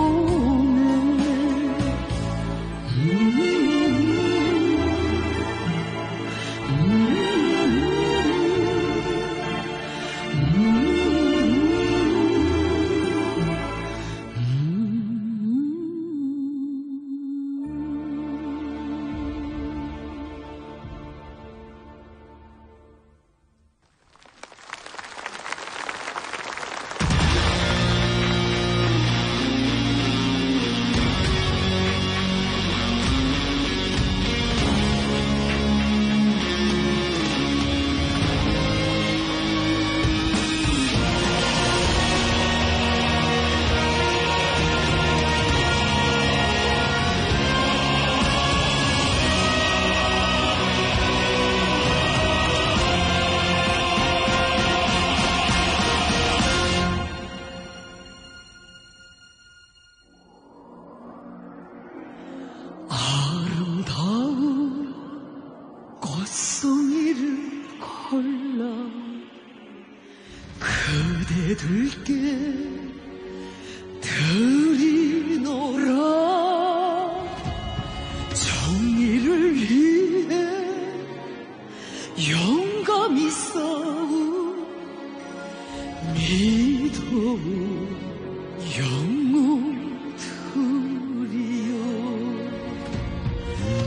Speaker 3: 그대들께 드리노라. 정의를 위해 영감히 싸운 믿어온 영웅들이여.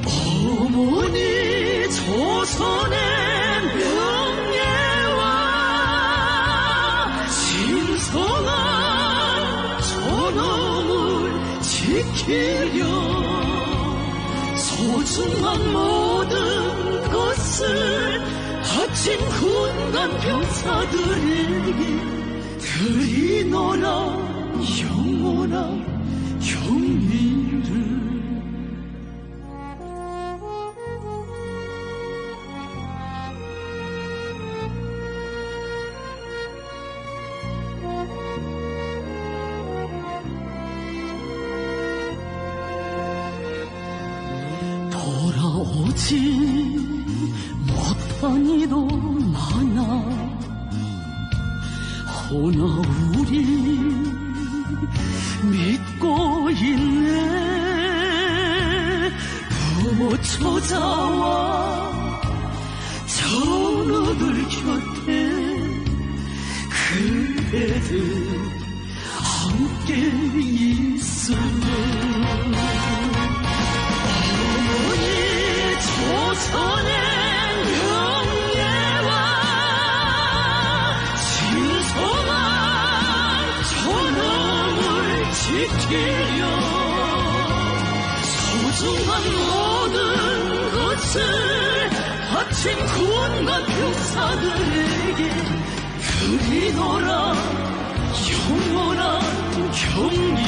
Speaker 3: 어머니 조선의 성한 존엄을 지키려 소중한 모든 것을 바친 군관 병사들에게 드리노라. 영원한 경리를. 돌아오지 못한 이도 많아. 허나 우리 믿고 있네. 부모 초자와 전우들 곁에 그대들 함께 있으면 소중한 모든 것을 바친 군과 병사들에게 드리노라 영원한 경의를.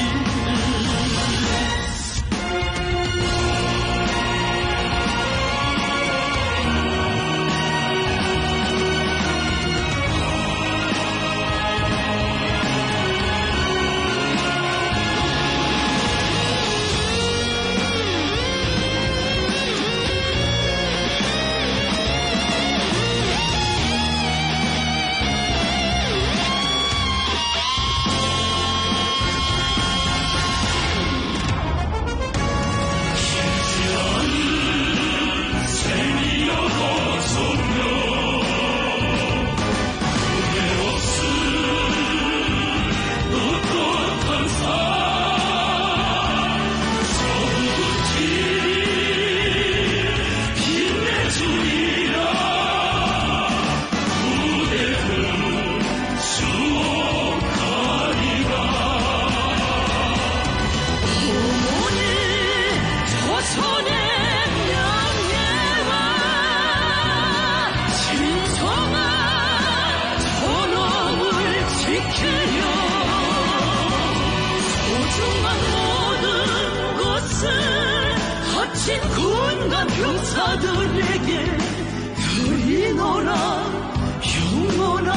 Speaker 3: 군과 병사들에게 드리노라 영원한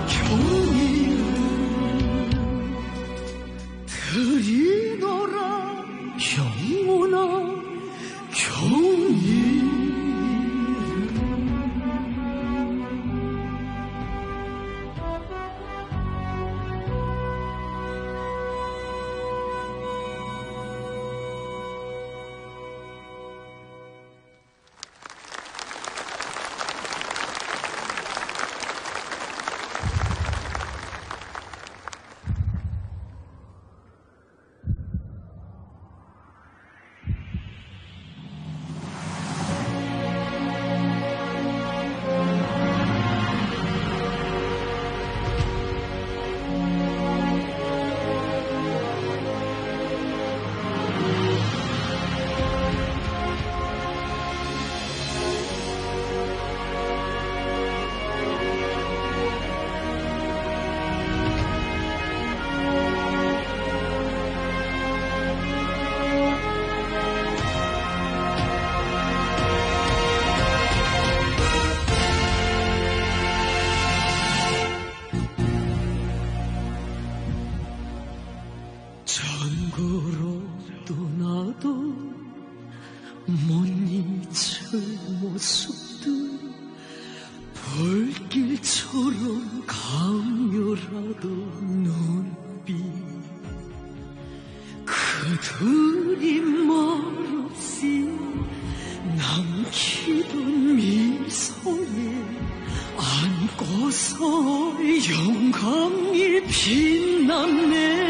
Speaker 3: 경의를. 드리노라 영원한 경의를. 전구로 떠나도 못 잊을 모습들, 벌길처럼 강렬하던 눈빛, 그들이 말없이 남기던 미소에 안고서 영광이 빛났네.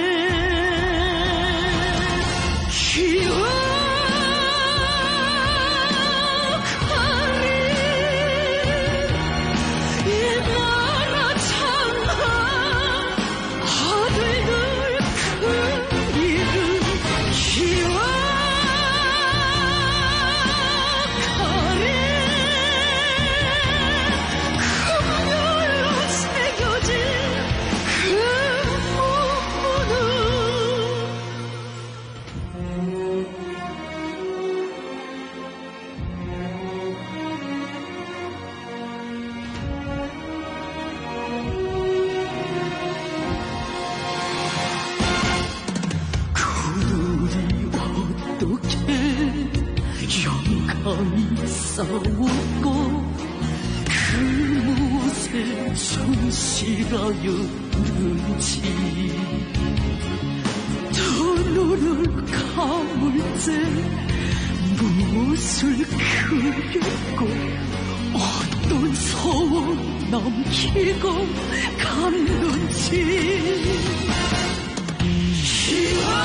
Speaker 3: 영광이 싸웠고 그 무엇에 충실하였는지, 두 눈을 감을 때 무엇을 그렸고 어떤 소원 남기고 갔는지. 기와가리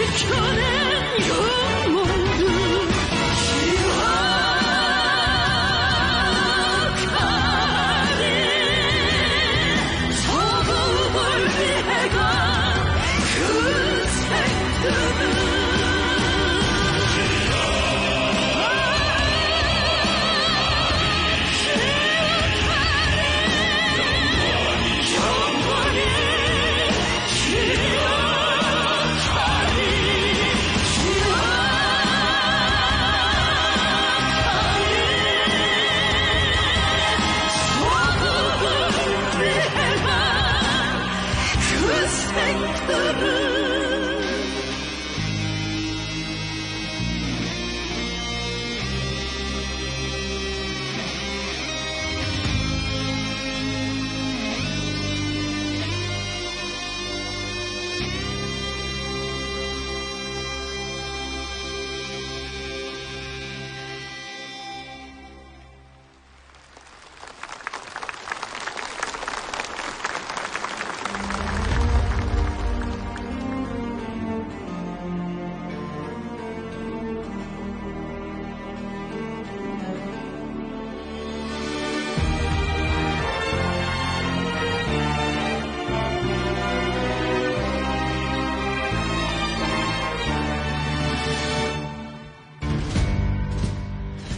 Speaker 3: 지켜낸 영혼들 기억하리. 조국을 위해 간 그 생들은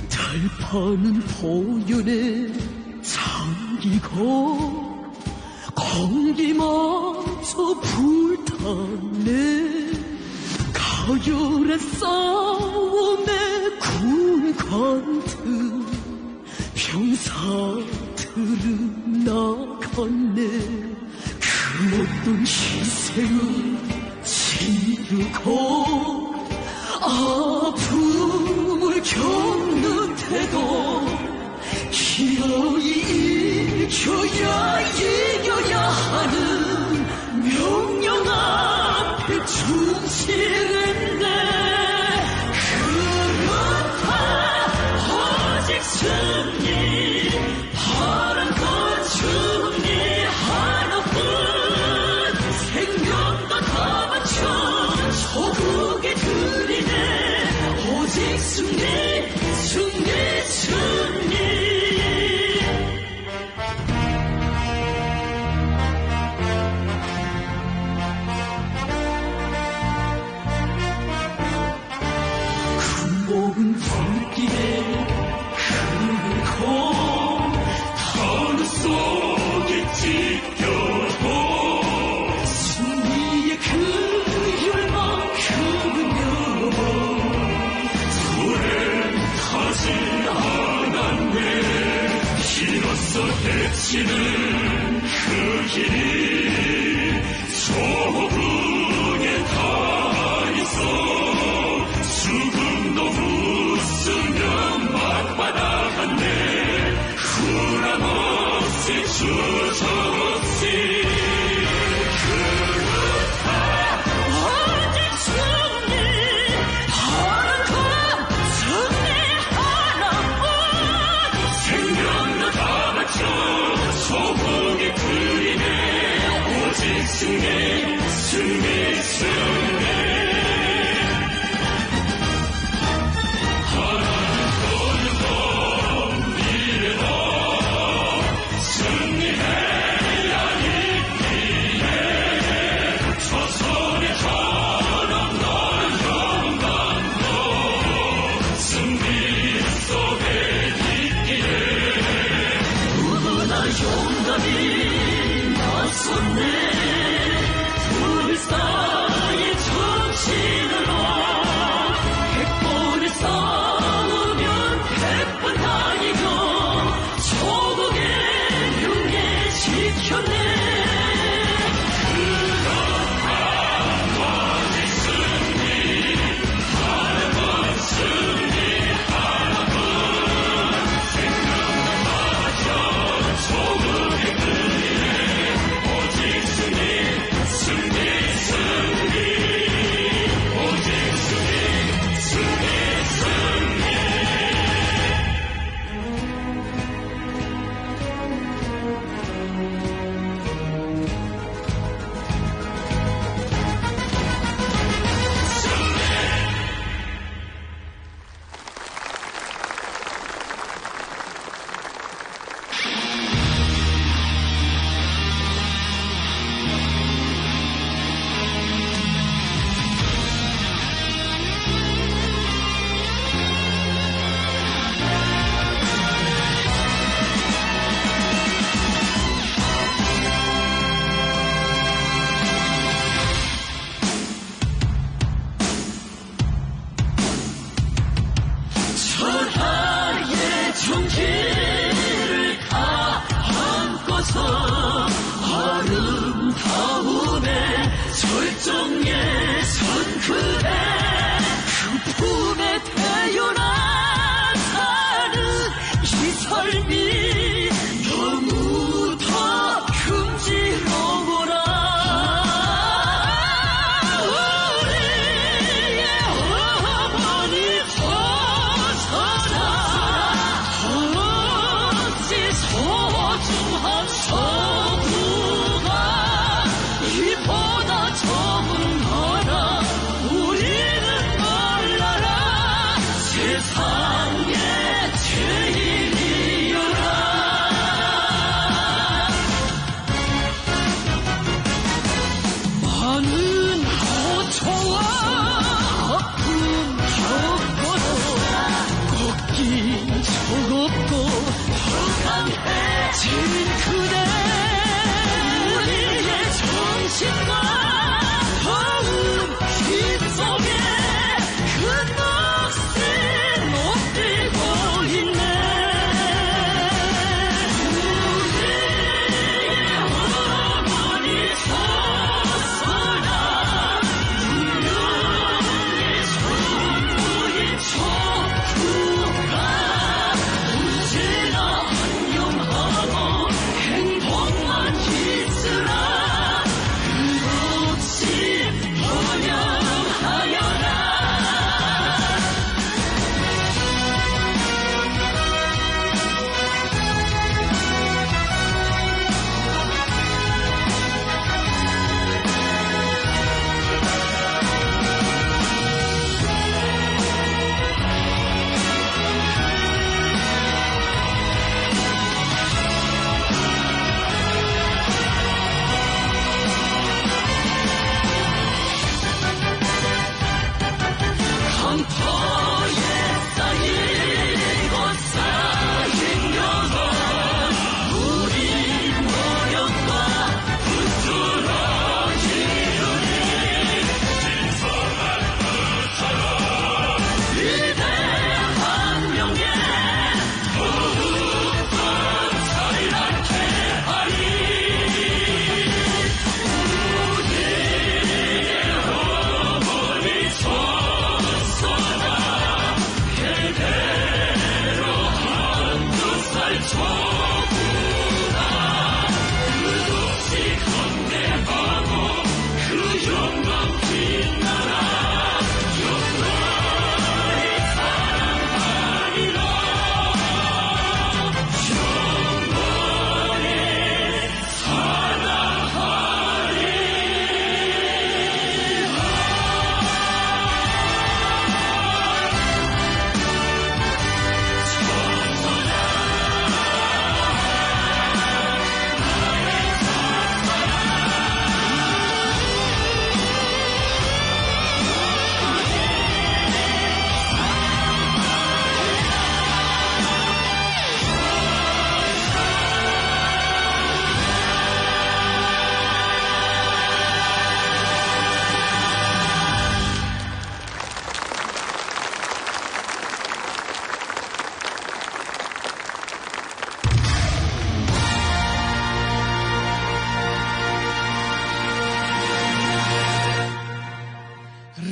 Speaker 3: 달파는 보연에 잠기고 공기마저 불타네. 가열의 싸움에 군관들 병사들은 나갔네. 그 어떤 희생을 치르고 아픔을 겪는 태도 기어이 이겨야 이겨야 하는 명령 앞에 충실했네. 그렇다 오직 승리 바란 것 승리 하나뿐. 생명도 다 바쳐 조국에 드리네. 오직 승리 승리 승리. 금복은 불길에 흐르고 하늘 속에 찢겨도 승리의 그 열망 그 영혼 다시 않았네. 비로소 대치는 그 길이 조국에 다 있어. 죽음도 웃으며 막바다 갔네. 후람없이 주저없이 그렇다 오직 승리 바란 것 승리 하나뿐. 생명도 다 바쳐 조국에 드리네. 많은 고초와 아픔 겪어도 꺾인 적 없고 강해진 그대 우리의 정신과 더운 힘 속에 그 넋을 높이고 있네.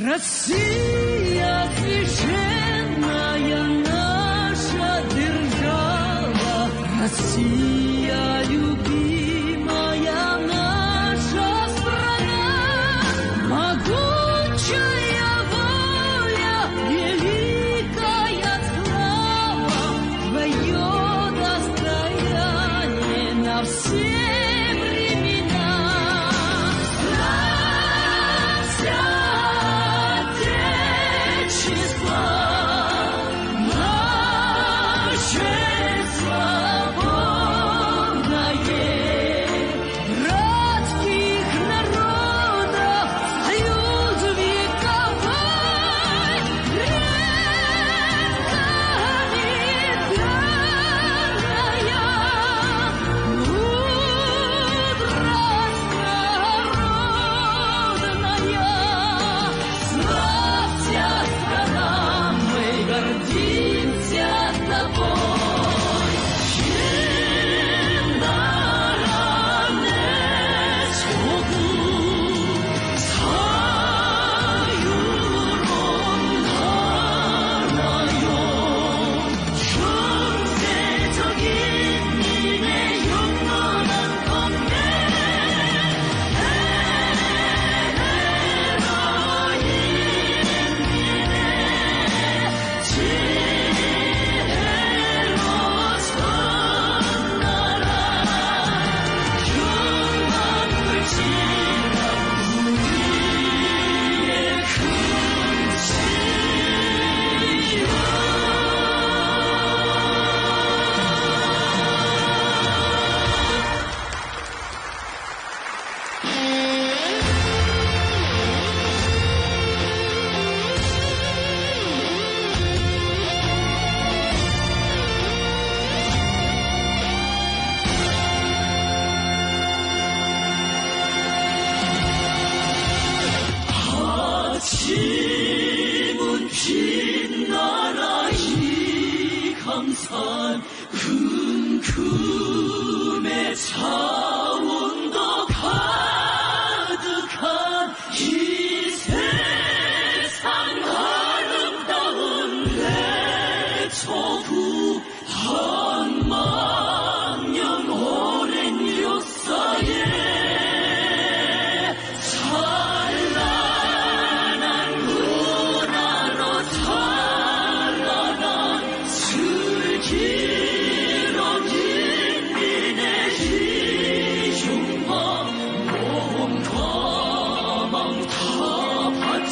Speaker 3: Россия священная наша держава, Россия любимая наша страна, могучая воля, великая слава, твое достояние на все времена. Славься, Отец! 지문 빛나라 이 강산 금금의 차원도 가득한 이 세상 아름다운 내 조국 한만년 오랜 역사에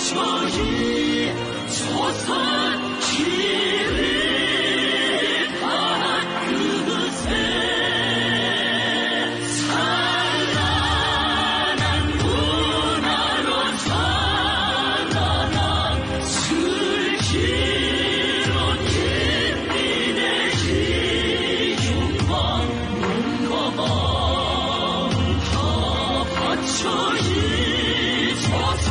Speaker 3: 저희 조선 지휘한 그새 찬란한 문화로 찬란한 슬기로운 인민의 희중과 몸과 마음 다 바쳐 이 조선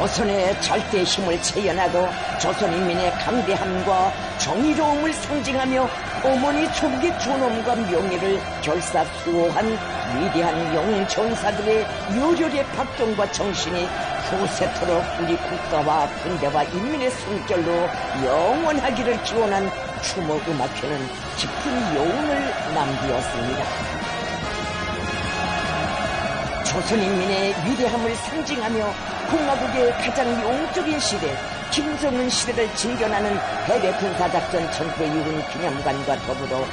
Speaker 1: 조선의 절대 힘을 체현하고 조선인민의 강대함과 정의로움을 상징하며 어머니 조국의 존엄과 명예를 결사수호한 위대한 영웅전사들의 요절의 박동과 정신이 후세토록 우리 국가와 군대와 인민의 숨결로 영원하기를 기원한 추모음악회는 깊은 여운을 남기었습니다. 조선인민의 위대함을 상징하며 공화국의 가장 영적인 시대, 김정은 시대를 즐겨나는 해외군사작전 전투 이후 기념관과 더불어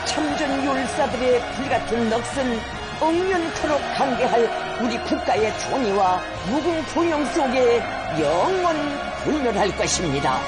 Speaker 1: 참전 율사들의 불같은 넋은 억년토록 강대할 우리 국가의 존의와 무궁 풍영 속에 영원 분열할 것입니다.